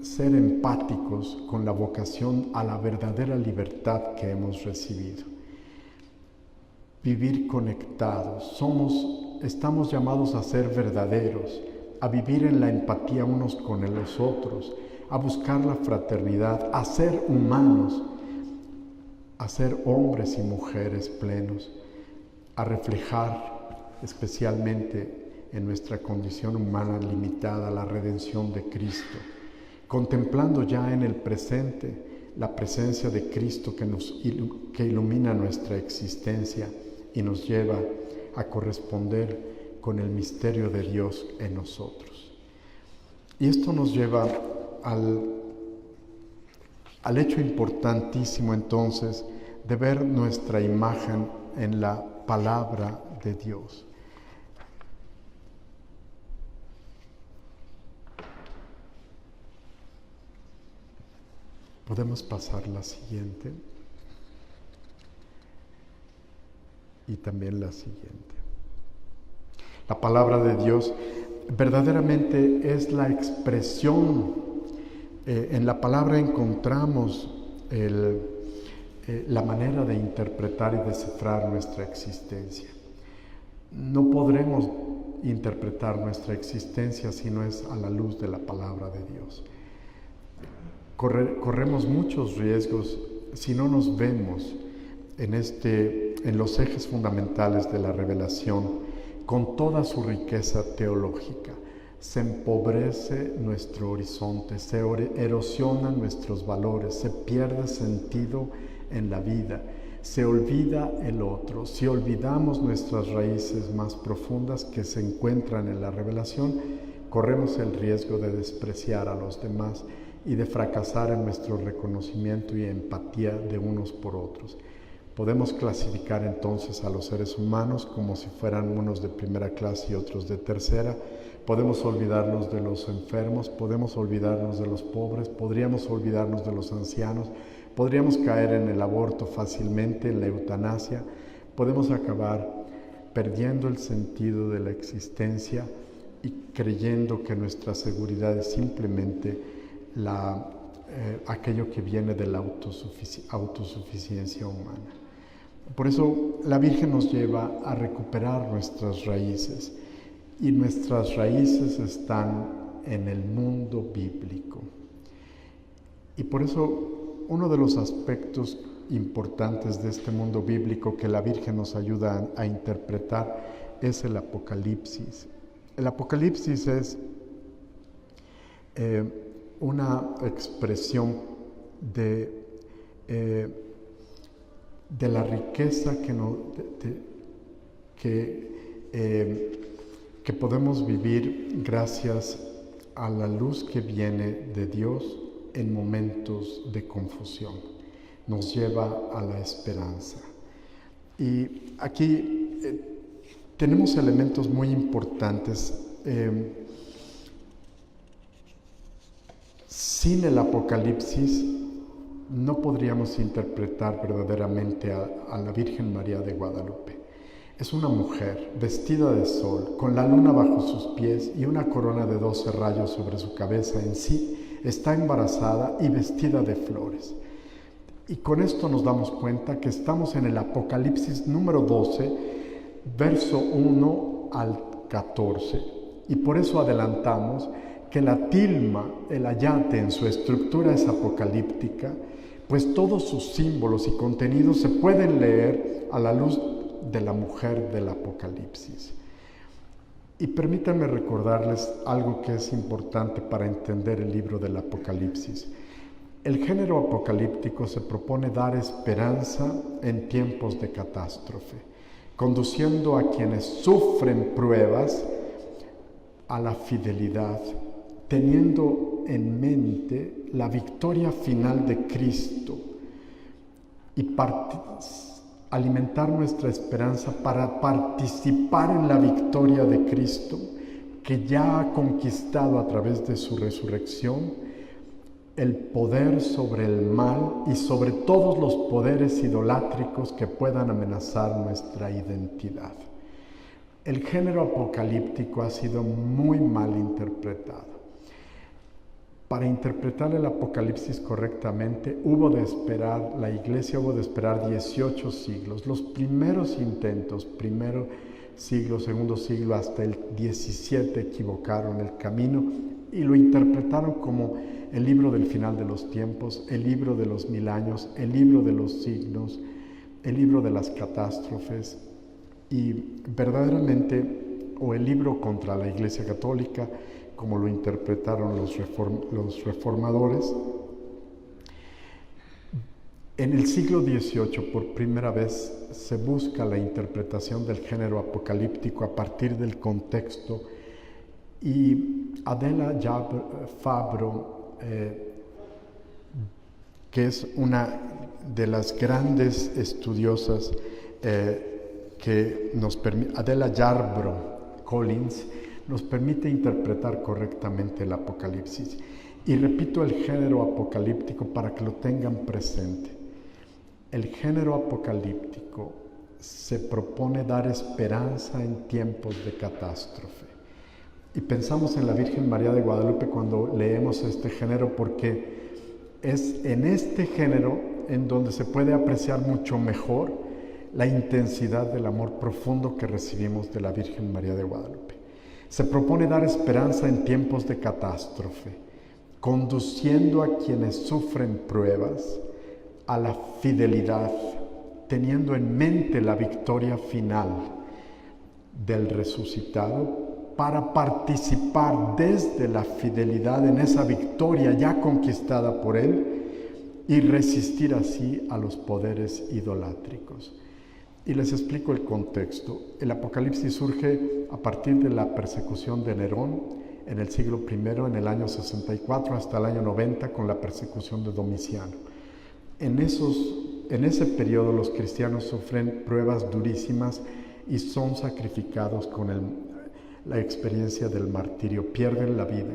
ser empáticos con la vocación a la verdadera libertad que hemos recibido. Vivir conectados, estamos llamados a ser verdaderos, a vivir en la empatía unos con los otros, a buscar la fraternidad, a ser humanos, a ser hombres y mujeres plenos, a reflejar especialmente en nuestra condición humana limitada la redención de Cristo, contemplando ya en el presente la presencia de Cristo que ilumina nuestra existencia y nos lleva a corresponder con el misterio de Dios en nosotros. Y esto nos lleva al hecho importantísimo entonces de ver nuestra imagen en la palabra de Dios. Podemos pasar la siguiente y también la siguiente. La palabra de Dios verdaderamente es la expresión. En la palabra encontramos la manera de interpretar y descifrar nuestra existencia. No podremos interpretar nuestra existencia si no es a la luz de la palabra de Dios. Corremos muchos riesgos si no nos vemos en los ejes fundamentales de la revelación con toda su riqueza teológica. Se empobrece nuestro horizonte, se erosionan nuestros valores, se pierde sentido en la vida, se olvida el otro. Si olvidamos nuestras raíces más profundas que se encuentran en la revelación, corremos el riesgo de despreciar a los demás y de fracasar en nuestro reconocimiento y empatía de unos por otros. Podemos clasificar entonces a los seres humanos como si fueran unos de primera clase y otros de tercera. Podemos olvidarnos de los enfermos, podemos olvidarnos de los pobres, podríamos olvidarnos de los ancianos, podríamos caer en el aborto fácilmente, en la eutanasia, podemos acabar perdiendo el sentido de la existencia y creyendo que nuestra seguridad es simplemente aquello que viene de la autosuficiencia humana. Por eso la Virgen nos lleva a recuperar nuestras raíces, y nuestras raíces están en el mundo bíblico. Y por eso uno de los aspectos importantes de este mundo bíblico que la Virgen nos ayuda a interpretar es el Apocalipsis. El Apocalipsis es una expresión de la riqueza que podemos vivir gracias a la luz que viene de Dios en momentos de confusión. Nos lleva a la esperanza. Y aquí tenemos elementos muy importantes. Sin el Apocalipsis no podríamos interpretar verdaderamente a la Virgen María de Guadalupe. Es una mujer vestida de sol, con la luna bajo sus pies y una corona de 12 rayos sobre su cabeza. En sí está embarazada y vestida de flores. Y con esto nos damos cuenta que estamos en el Apocalipsis número 12, verso 1 al 14. Y por eso adelantamos que la tilma, el ayate en su estructura es apocalíptica, pues todos sus símbolos y contenidos se pueden leer a la luz de la mujer del Apocalipsis. Y permítanme recordarles algo que es importante para entender el libro del Apocalipsis. El género apocalíptico se propone dar esperanza en tiempos de catástrofe, conduciendo a quienes sufren pruebas a la fidelidad, teniendo en mente la victoria final de Cristo y alimentar nuestra esperanza para participar en la victoria de Cristo, que ya ha conquistado a través de su resurrección el poder sobre el mal y sobre todos los poderes idolátricos que puedan amenazar nuestra identidad. El género apocalíptico ha sido muy mal interpretado. Para interpretar el Apocalipsis correctamente, la Iglesia hubo de esperar 18 siglos. Los primeros intentos, primero siglo, segundo siglo, hasta el 17, equivocaron el camino y lo interpretaron como el libro del final de los tiempos, el libro de los 1000 años, el libro de los signos, el libro de las catástrofes y verdaderamente, o el libro contra la Iglesia Católica, como lo interpretaron los reformadores. En el siglo XVIII, por primera vez, se busca la interpretación del género apocalíptico a partir del contexto, y Adela Fabro, que es una de las grandes estudiosas Adela Yarbrough Collins, nos permite interpretar correctamente el Apocalipsis. Y repito el género apocalíptico para que lo tengan presente. El género apocalíptico se propone dar esperanza en tiempos de catástrofe. Y pensamos en la Virgen María de Guadalupe cuando leemos este género, porque es en este género en donde se puede apreciar mucho mejor la intensidad del amor profundo que recibimos de la Virgen María de Guadalupe. Se propone dar esperanza en tiempos de catástrofe, conduciendo a quienes sufren pruebas a la fidelidad, teniendo en mente la victoria final del resucitado, para participar desde la fidelidad en esa victoria ya conquistada por Él y resistir así a los poderes idolátricos. Y les explico el contexto. El Apocalipsis surge a partir de la persecución de Nerón en el siglo I, en el año 64 hasta el año 90, con la persecución de Domiciano. En ese periodo los cristianos sufren pruebas durísimas y son sacrificados con la experiencia del martirio, pierden la vida.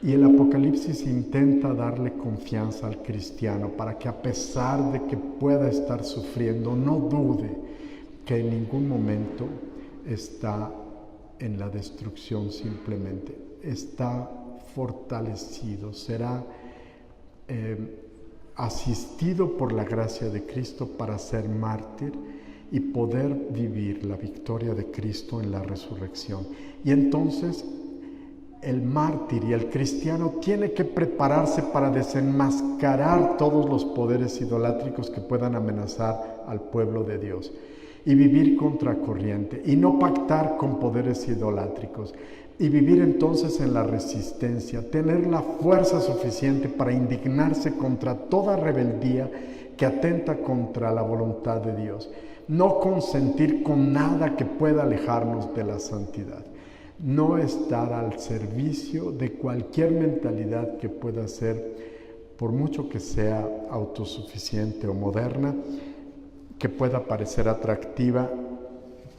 Y el Apocalipsis intenta darle confianza al cristiano para que, a pesar de que pueda estar sufriendo, no dude que en ningún momento está en la destrucción, simplemente está fortalecido, será asistido por la gracia de Cristo para ser mártir y poder vivir la victoria de Cristo en la resurrección. Y entonces el mártir y el cristiano tiene que prepararse para desenmascarar todos los poderes idolátricos que puedan amenazar al pueblo de Dios y vivir contracorriente y no pactar con poderes idolátricos y vivir entonces en la resistencia, tener la fuerza suficiente para indignarse contra toda rebeldía que atenta contra la voluntad de Dios, no consentir con nada que pueda alejarnos de la santidad, no estar al servicio de cualquier mentalidad que pueda ser, por mucho que sea autosuficiente o moderna, que pueda parecer atractiva,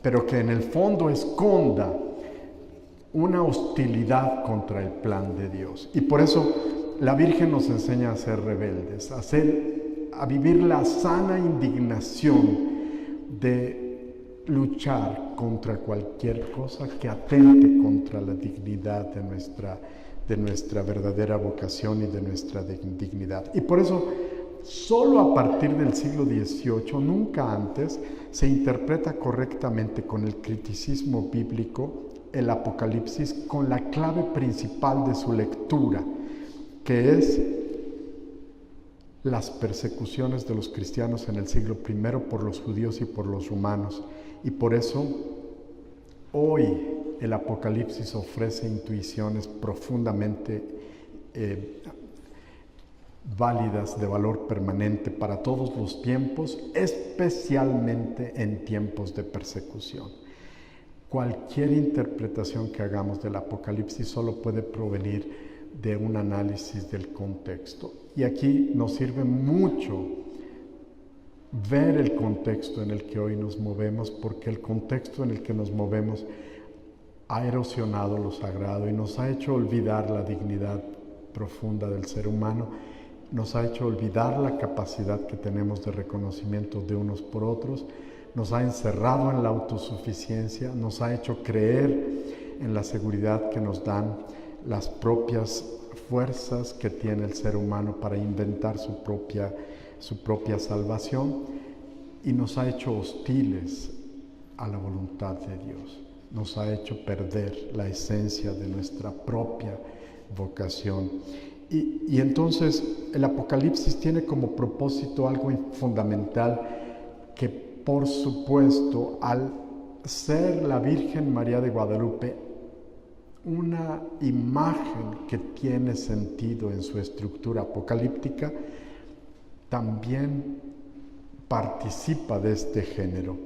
pero que en el fondo esconda una hostilidad contra el plan de Dios. Y por eso la Virgen nos enseña a ser rebeldes, a vivir la sana indignación de luchar contra cualquier cosa que atente contra la dignidad de nuestra verdadera vocación y de nuestra dignidad. Y por eso, solo a partir del siglo XVIII, nunca antes, se interpreta correctamente con el criticismo bíblico el Apocalipsis con la clave principal de su lectura, que es las persecuciones de los cristianos en el siglo I por los judíos y por los romanos. Y por eso hoy el Apocalipsis ofrece intuiciones profundamente válidas, de valor permanente para todos los tiempos, especialmente en tiempos de persecución. Cualquier interpretación que hagamos del Apocalipsis solo puede provenir de un análisis del contexto. Y aquí nos sirve mucho ver el contexto en el que hoy nos movemos, porque el contexto en el que nos movemos ha erosionado lo sagrado y nos ha hecho olvidar la dignidad profunda del ser humano, nos ha hecho olvidar la capacidad que tenemos de reconocimiento de unos por otros, nos ha encerrado en la autosuficiencia, nos ha hecho creer en la seguridad que nos dan las propias fuerzas que tiene el ser humano para inventar su propia salvación, y nos ha hecho hostiles a la voluntad de Dios, nos ha hecho perder la esencia de nuestra propia vocación. Y entonces el Apocalipsis tiene como propósito algo fundamental, que por supuesto, al ser la Virgen María de Guadalupe una imagen que tiene sentido en su estructura apocalíptica, también participa de este género.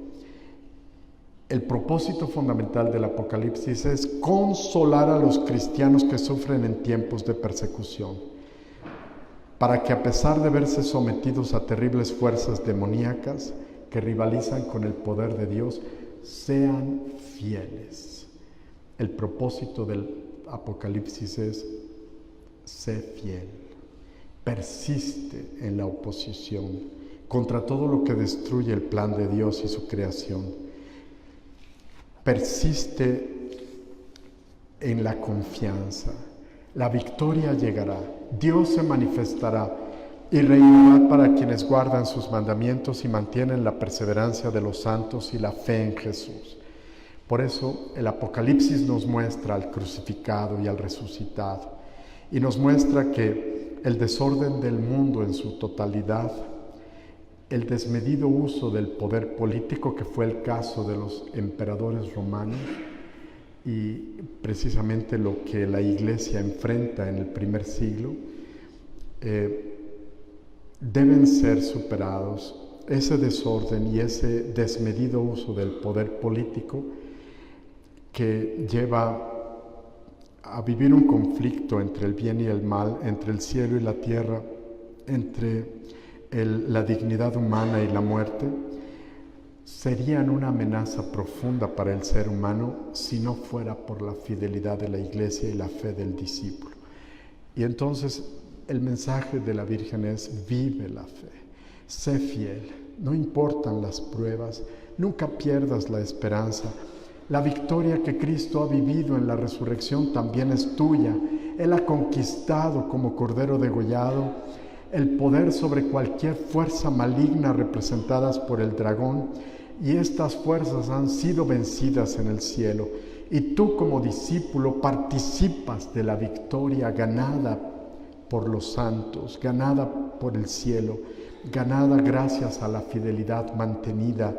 El propósito fundamental del Apocalipsis es consolar a los cristianos que sufren en tiempos de persecución, para que, a pesar de verse sometidos a terribles fuerzas demoníacas que rivalizan con el poder de Dios, sean fieles. El propósito del Apocalipsis es: sé fiel, persiste en la oposición contra todo lo que destruye el plan de Dios y su creación. Persiste en la confianza. La victoria llegará, Dios se manifestará y reinará para quienes guardan sus mandamientos y mantienen la perseverancia de los santos y la fe en Jesús. Por eso el Apocalipsis nos muestra al crucificado y al resucitado, y nos muestra que el desorden del mundo en su totalidad, el desmedido uso del poder político, que fue el caso de los emperadores romanos, y precisamente lo que la Iglesia enfrenta en el primer siglo, deben ser superados. Ese desorden y ese desmedido uso del poder político que lleva a vivir un conflicto entre el bien y el mal, entre el cielo y la tierra, entre la dignidad humana y la muerte, serían una amenaza profunda para el ser humano si no fuera por la fidelidad de la Iglesia y la fe del discípulo. Y entonces el mensaje de la Virgen es: vive la fe, sé fiel, no importan las pruebas, nunca pierdas la esperanza. La victoria que Cristo ha vivido en la resurrección también es tuya. Él ha conquistado como cordero degollado el poder sobre cualquier fuerza maligna representadas por el dragón, y estas fuerzas han sido vencidas en el cielo. Y tú, como discípulo, participas de la victoria ganada por los santos, ganada por el cielo, ganada gracias a la fidelidad mantenida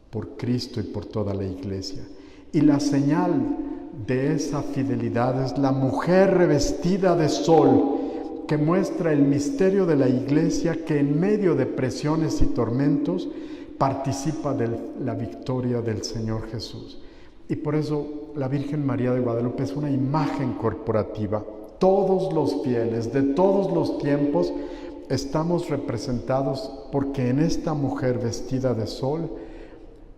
por Cristo y por toda la Iglesia. Y la señal de esa fidelidad es la mujer revestida de sol, que muestra el misterio de la Iglesia, que en medio de presiones y tormentos participa de la victoria del Señor Jesús. Y por eso la Virgen María de Guadalupe es una imagen corporativa. Todos los fieles de todos los tiempos estamos representados, porque en esta mujer vestida de sol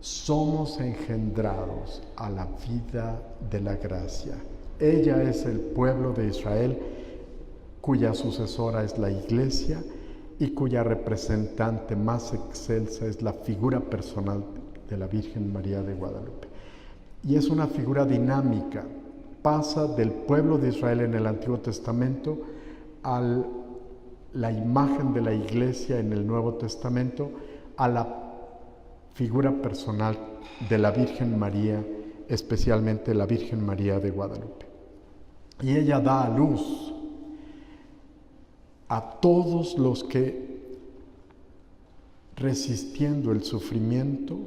somos engendrados a la vida de la gracia. Ella es el pueblo de Israel, cuya sucesora es la Iglesia y cuya representante más excelsa es la figura personal de la Virgen María de Guadalupe. Y es una figura dinámica, pasa del pueblo de Israel en el Antiguo Testamento a la imagen de la Iglesia en el Nuevo Testamento, a la figura personal de la Virgen María, especialmente la Virgen María de Guadalupe. Y ella da a luz a todos los que, resistiendo el sufrimiento,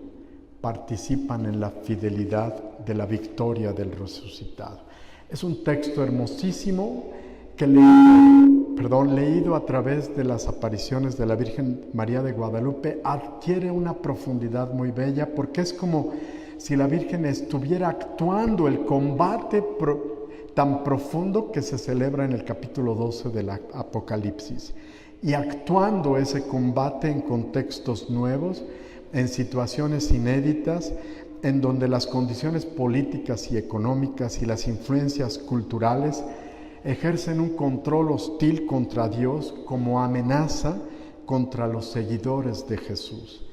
participan en la fidelidad de la victoria del resucitado. Es un texto hermosísimo que leído a través de las apariciones de la Virgen María de Guadalupe, adquiere una profundidad muy bella, porque es como si la Virgen estuviera actuando el combate tan profundo que se celebra en el capítulo 12 del Apocalipsis, y actuando ese combate en contextos nuevos, en situaciones inéditas, en donde las condiciones políticas y económicas y las influencias culturales ejercen un control hostil contra Dios como amenaza contra los seguidores de Jesús.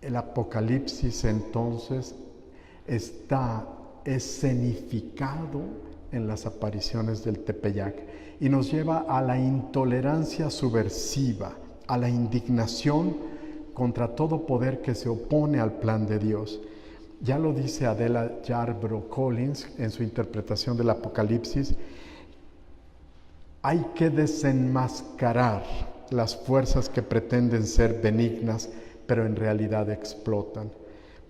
El Apocalipsis entonces está escenificado en las apariciones del Tepeyac y nos lleva a la intolerancia subversiva, a la indignación contra todo poder que se opone al plan de Dios. Ya lo dice Adela Yarbrough Collins en su interpretación del Apocalipsis: hay que desenmascarar las fuerzas que pretenden ser benignas, pero en realidad explotan.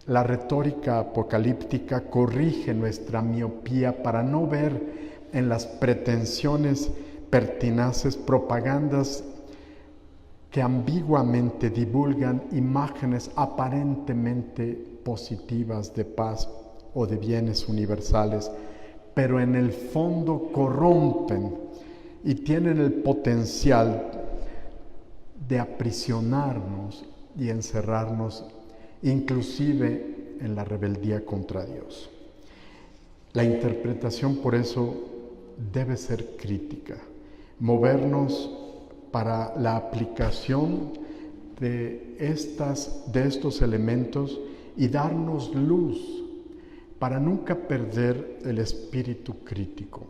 La retórica apocalíptica corrige nuestra miopía para no ver en las pretensiones pertinaces propagandas que ambiguamente divulgan imágenes aparentemente positivas de paz o de bienes universales, pero en el fondo corrompen y tienen el potencial de aprisionarnos y encerrarnos, inclusive en la rebeldía contra Dios. La interpretación, por eso, debe ser crítica, movernos para la aplicación de estos elementos y darnos luz para nunca perder el espíritu crítico.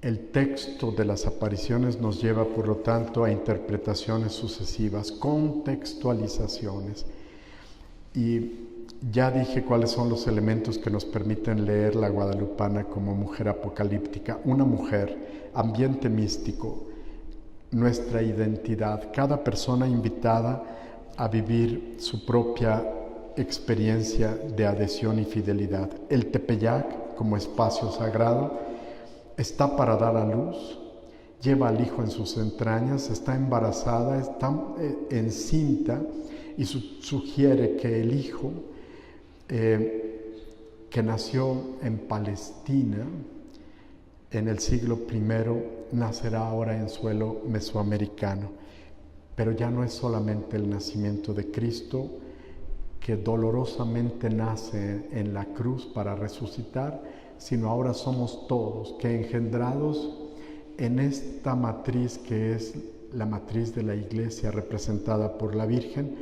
El texto de las apariciones nos lleva, por lo tanto, a interpretaciones sucesivas, contextualizaciones. Y ya dije cuáles son los elementos que nos permiten leer la guadalupana como mujer apocalíptica. Una mujer, ambiente místico, nuestra identidad, cada persona invitada a vivir su propia experiencia de adhesión y fidelidad. El Tepeyac como espacio sagrado está para dar a luz, lleva al hijo en sus entrañas, está embarazada, está encinta y sugiere que el hijo que nació en Palestina en el siglo I, nacerá ahora en suelo mesoamericano. Pero ya no es solamente el nacimiento de Cristo, que dolorosamente nace en la cruz para resucitar, sino ahora somos todos que engendrados en esta matriz que es la matriz de la Iglesia representada por la Virgen,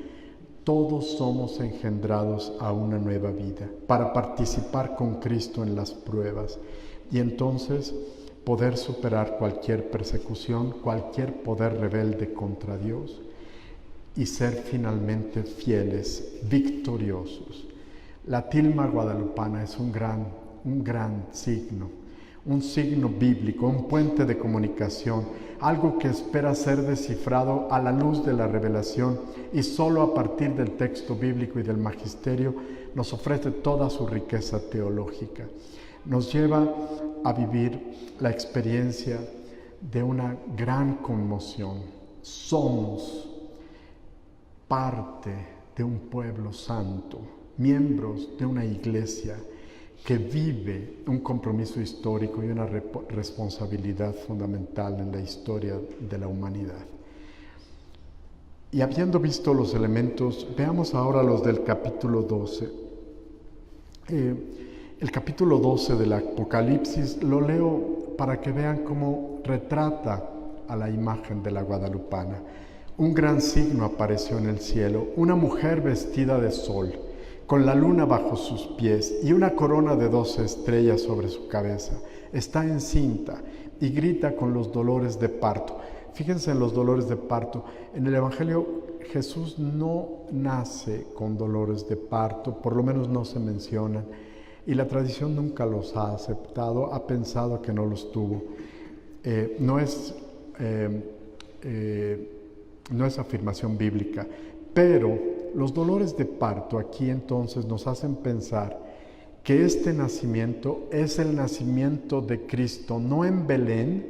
todos somos engendrados a una nueva vida para participar con Cristo en las pruebas y entonces poder superar cualquier persecución, cualquier poder rebelde contra Dios y ser finalmente fieles, victoriosos. La tilma guadalupana es un gran signo, un signo bíblico, un puente de comunicación, algo que espera ser descifrado a la luz de la revelación y solo a partir del texto bíblico y del magisterio nos ofrece toda su riqueza teológica. Nos lleva a vivir la experiencia de una gran conmoción. Somos parte de un pueblo santo, miembros de una iglesia que vive un compromiso histórico y una responsabilidad fundamental en la historia de la humanidad. Y habiendo visto los elementos, veamos ahora los del capítulo 12. El capítulo 12 del Apocalipsis lo leo para que vean cómo retrata a la imagen de la guadalupana. Un gran signo apareció en el cielo, una mujer vestida de sol, con la luna bajo sus pies y una corona de 12 estrellas sobre su cabeza. Está encinta y grita con los dolores de parto. Fíjense en los dolores de parto. En el Evangelio Jesús no nace con dolores de parto, por lo menos no se mencionan, y la tradición nunca los ha aceptado, ha pensado que no los tuvo. No es afirmación bíblica, pero los dolores de parto aquí entonces nos hacen pensar que este nacimiento es el nacimiento de Cristo, no en Belén,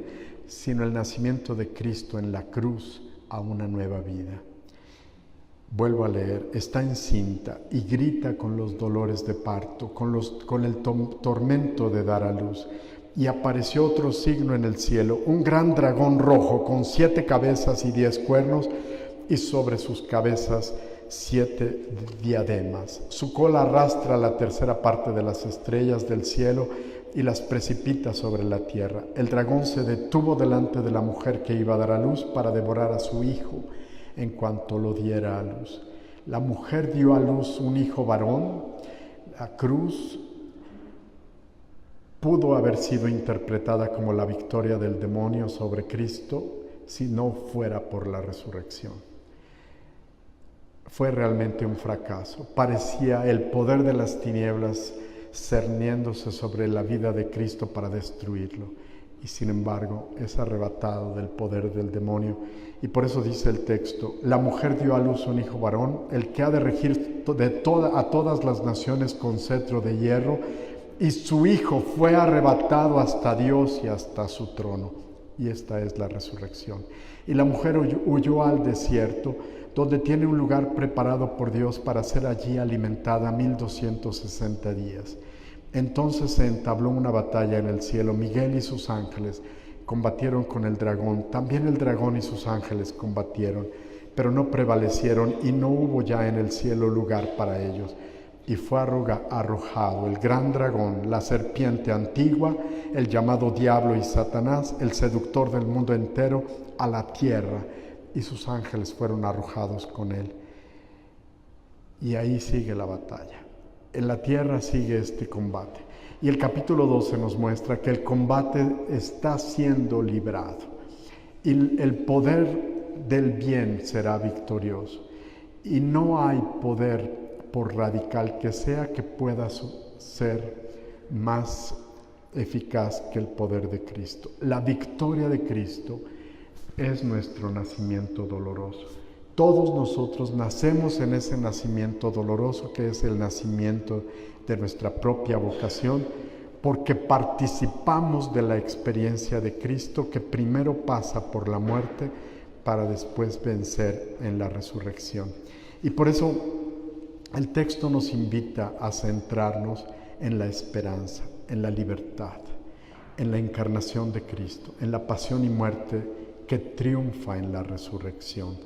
sino el nacimiento de Cristo en la cruz a una nueva vida. Vuelvo a leer, está encinta y grita con los dolores de parto, con el tormento de dar a luz. Y apareció otro signo en el cielo, un gran dragón rojo con 7 cabezas y 10 cuernos, y sobre sus cabezas 7 diademas. Su cola arrastra la tercera parte de las estrellas del cielo y las precipita sobre la tierra. El dragón se detuvo delante de la mujer que iba a dar a luz para devorar a su hijo en cuanto lo diera a luz. La mujer dio a luz un hijo varón. La cruz pudo haber sido interpretada como la victoria del demonio sobre Cristo si no fuera por la resurrección. Fue realmente un fracaso. Parecía el poder de las tinieblas cerniéndose sobre la vida de Cristo para destruirlo. Y sin embargo es arrebatado del poder del demonio. Y por eso dice el texto, la mujer dio a luz un hijo varón, el que ha de regir a todas las naciones con cetro de hierro, y su hijo fue arrebatado hasta Dios y hasta su trono. Y esta es la resurrección. Y la mujer huyó al desierto, donde tiene un lugar preparado por Dios para ser allí alimentada 1260 días. Entonces se entabló una batalla en el cielo. Miguel y sus ángeles combatieron con el dragón. También el dragón y sus ángeles combatieron, pero no prevalecieron y no hubo ya en el cielo lugar para ellos. Y fue arrojado el gran dragón, la serpiente antigua, el llamado Diablo y Satanás, el seductor del mundo entero, a la tierra, y sus ángeles fueron arrojados con él. Y ahí sigue la batalla. En la tierra sigue este combate. Y el capítulo 12 nos muestra que el combate está siendo librado. Y el poder del bien será victorioso. Y no hay poder, por radical que sea, que pueda ser más eficaz que el poder de Cristo. La victoria de Cristo es nuestro nacimiento doloroso. Todos nosotros nacemos en ese nacimiento doloroso que es el nacimiento de nuestra propia vocación, porque participamos de la experiencia de Cristo que primero pasa por la muerte para después vencer en la resurrección. Y por eso el texto nos invita a centrarnos en la esperanza, en la libertad, en la encarnación de Cristo, en la pasión y muerte que triunfa en la resurrección.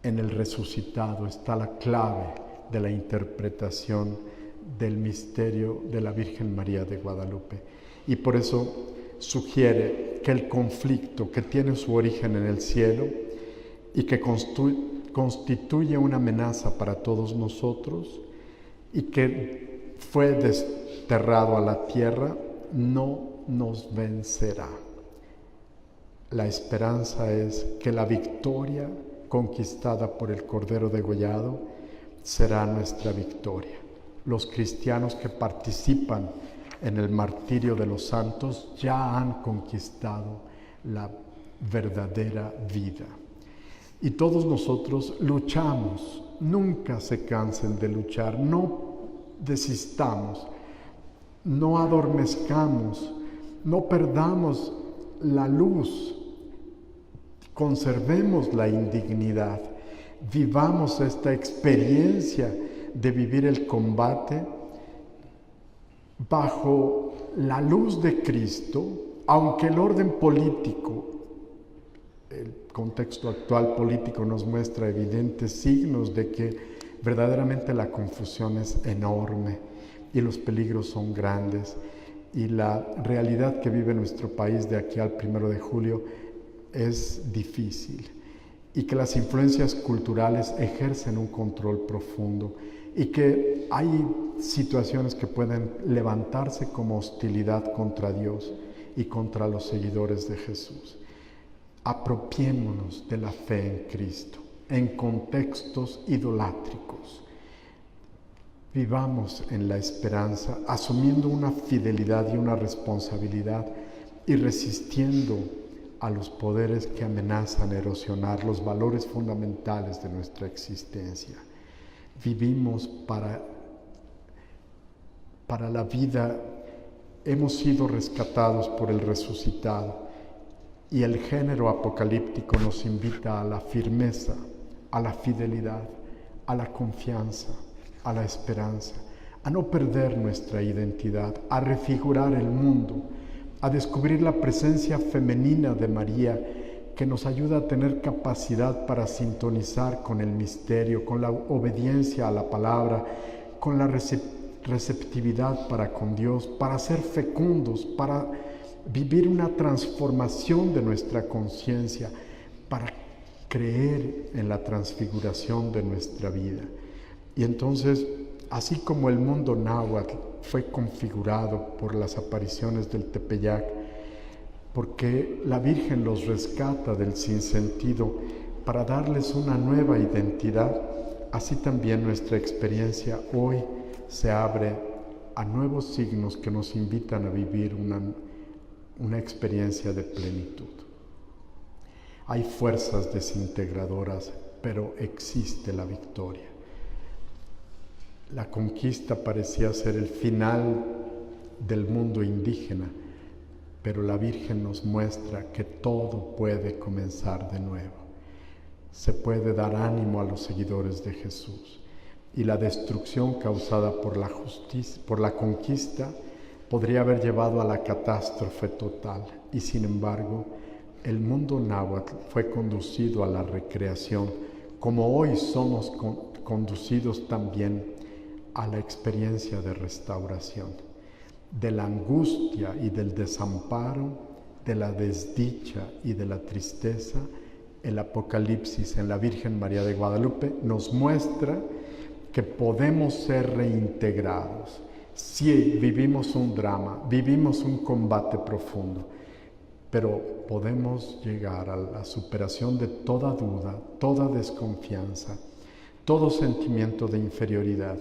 En el resucitado está la clave de la interpretación del misterio de la Virgen María de Guadalupe. Y por eso sugiere que el conflicto que tiene su origen en el cielo y que constituye una amenaza para todos nosotros y que fue desterrado a la tierra, no nos vencerá. La esperanza es que la victoria conquistada por el Cordero degollado será nuestra victoria. Los cristianos que participan en el martirio de los santos ya han conquistado la verdadera vida. Y todos nosotros luchamos, nunca se cansen de luchar, no desistamos, no adormezcamos, no perdamos la luz, conservemos la indignidad, vivamos esta experiencia de vivir el combate bajo la luz de Cristo, aunque el orden político, el contexto actual político nos muestra evidentes signos de que verdaderamente la confusión es enorme y los peligros son grandes y la realidad que vive nuestro país de aquí al 1 de julio es difícil y que las influencias culturales ejercen un control profundo y que hay situaciones que pueden levantarse como hostilidad contra Dios y contra los seguidores de Jesús. Apropiémonos de la fe en Cristo, en contextos idolátricos. Vivamos en la esperanza, asumiendo una fidelidad y una responsabilidad y resistiendo a los poderes que amenazan erosionar los valores fundamentales de nuestra existencia. Vivimos para la vida, hemos sido rescatados por el resucitado y el género apocalíptico nos invita a la firmeza, a la fidelidad, a la confianza, a la esperanza, a no perder nuestra identidad, a refigurar el mundo, a descubrir la presencia femenina de María que nos ayuda a tener capacidad para sintonizar con el misterio, con la obediencia a la palabra, con la receptividad para con Dios, para ser fecundos, para vivir una transformación de nuestra conciencia, para creer en la transfiguración de nuestra vida. Y entonces, así como el mundo náhuatl fue configurado por las apariciones del Tepeyac, porque la Virgen los rescata del sinsentido para darles una nueva identidad, así también nuestra experiencia hoy se abre a nuevos signos que nos invitan a vivir una experiencia de plenitud. Hay fuerzas desintegradoras, pero existe la victoria. La conquista parecía ser el final del mundo indígena, pero la Virgen nos muestra que todo puede comenzar de nuevo. Se puede dar ánimo a los seguidores de Jesús y la destrucción causada por la conquista podría haber llevado a la catástrofe total y sin embargo el mundo náhuatl fue conducido a la recreación, como hoy somos conducidos también a la experiencia de restauración, de la angustia y del desamparo, de la desdicha y de la tristeza. El Apocalipsis en la Virgen María de Guadalupe nos muestra que podemos ser reintegrados. Sí, vivimos un drama, vivimos un combate profundo, pero podemos llegar a la superación de toda duda, toda desconfianza, todo sentimiento de inferioridad,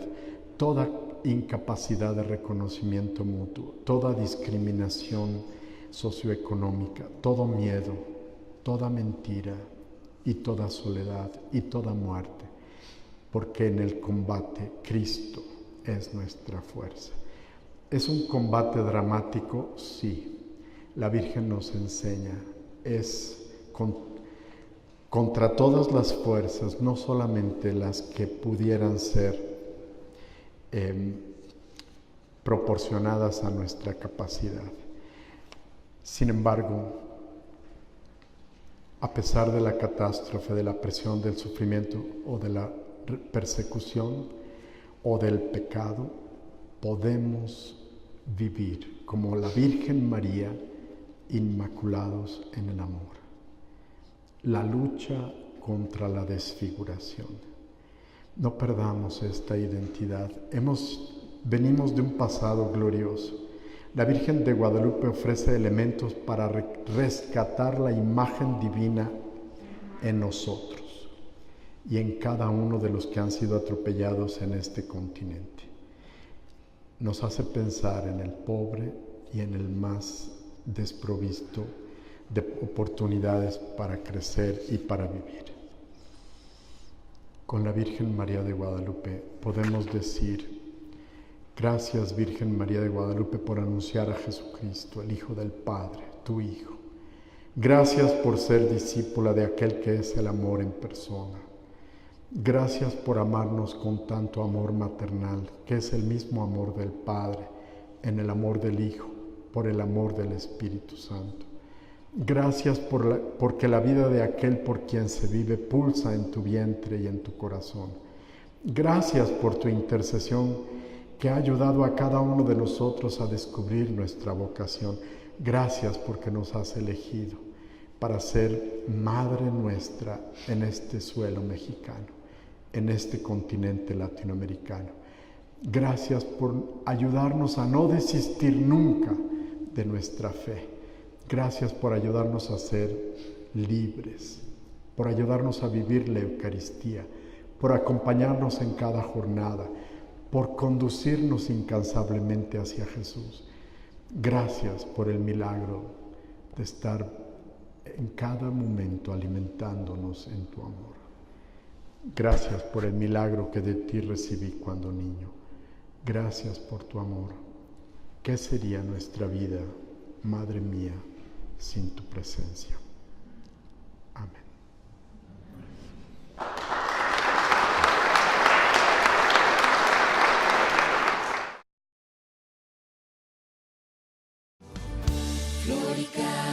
toda incapacidad de reconocimiento mutuo, toda discriminación socioeconómica, todo miedo, toda mentira y toda soledad y toda muerte, porque en el combate Cristo es nuestra fuerza. ¿Es un combate dramático? Sí. La Virgen nos enseña, es contra todas las fuerzas, no solamente las que pudieran ser proporcionadas a nuestra capacidad. Sin embargo, a pesar de la catástrofe, de la presión, del sufrimiento o de la persecución o del pecado, podemos vivir como la Virgen María, inmaculados en el amor. La lucha contra la desfiguración. No perdamos esta identidad. Venimos de un pasado glorioso. La Virgen de Guadalupe ofrece elementos para rescatar la imagen divina en nosotros y en cada uno de los que han sido atropellados en este continente. Nos hace pensar en el pobre y en el más desprovisto de oportunidades para crecer y para vivir. Con la Virgen María de Guadalupe podemos decir: gracias, Virgen María de Guadalupe, por anunciar a Jesucristo, el Hijo del Padre, tu Hijo. Gracias por ser discípula de aquel que es el amor en persona. Gracias por amarnos con tanto amor maternal, que es el mismo amor del Padre, en el amor del Hijo, por el amor del Espíritu Santo. Gracias porque la vida de aquel por quien se vive pulsa en tu vientre y en tu corazón. Gracias por tu intercesión que ha ayudado a cada uno de nosotros a descubrir nuestra vocación. Gracias porque nos has elegido para ser Madre nuestra en este suelo mexicano, en este continente latinoamericano. Gracias por ayudarnos a no desistir nunca de nuestra fe. Gracias por ayudarnos a ser libres, por ayudarnos a vivir la Eucaristía, por acompañarnos en cada jornada, por conducirnos incansablemente hacia Jesús. Gracias por el milagro de estar en cada momento alimentándonos en tu amor. Gracias por el milagro que de ti recibí cuando niño. Gracias por tu amor. ¿Qué sería nuestra vida, Madre mía, sin tu presencia? Amén. Florica.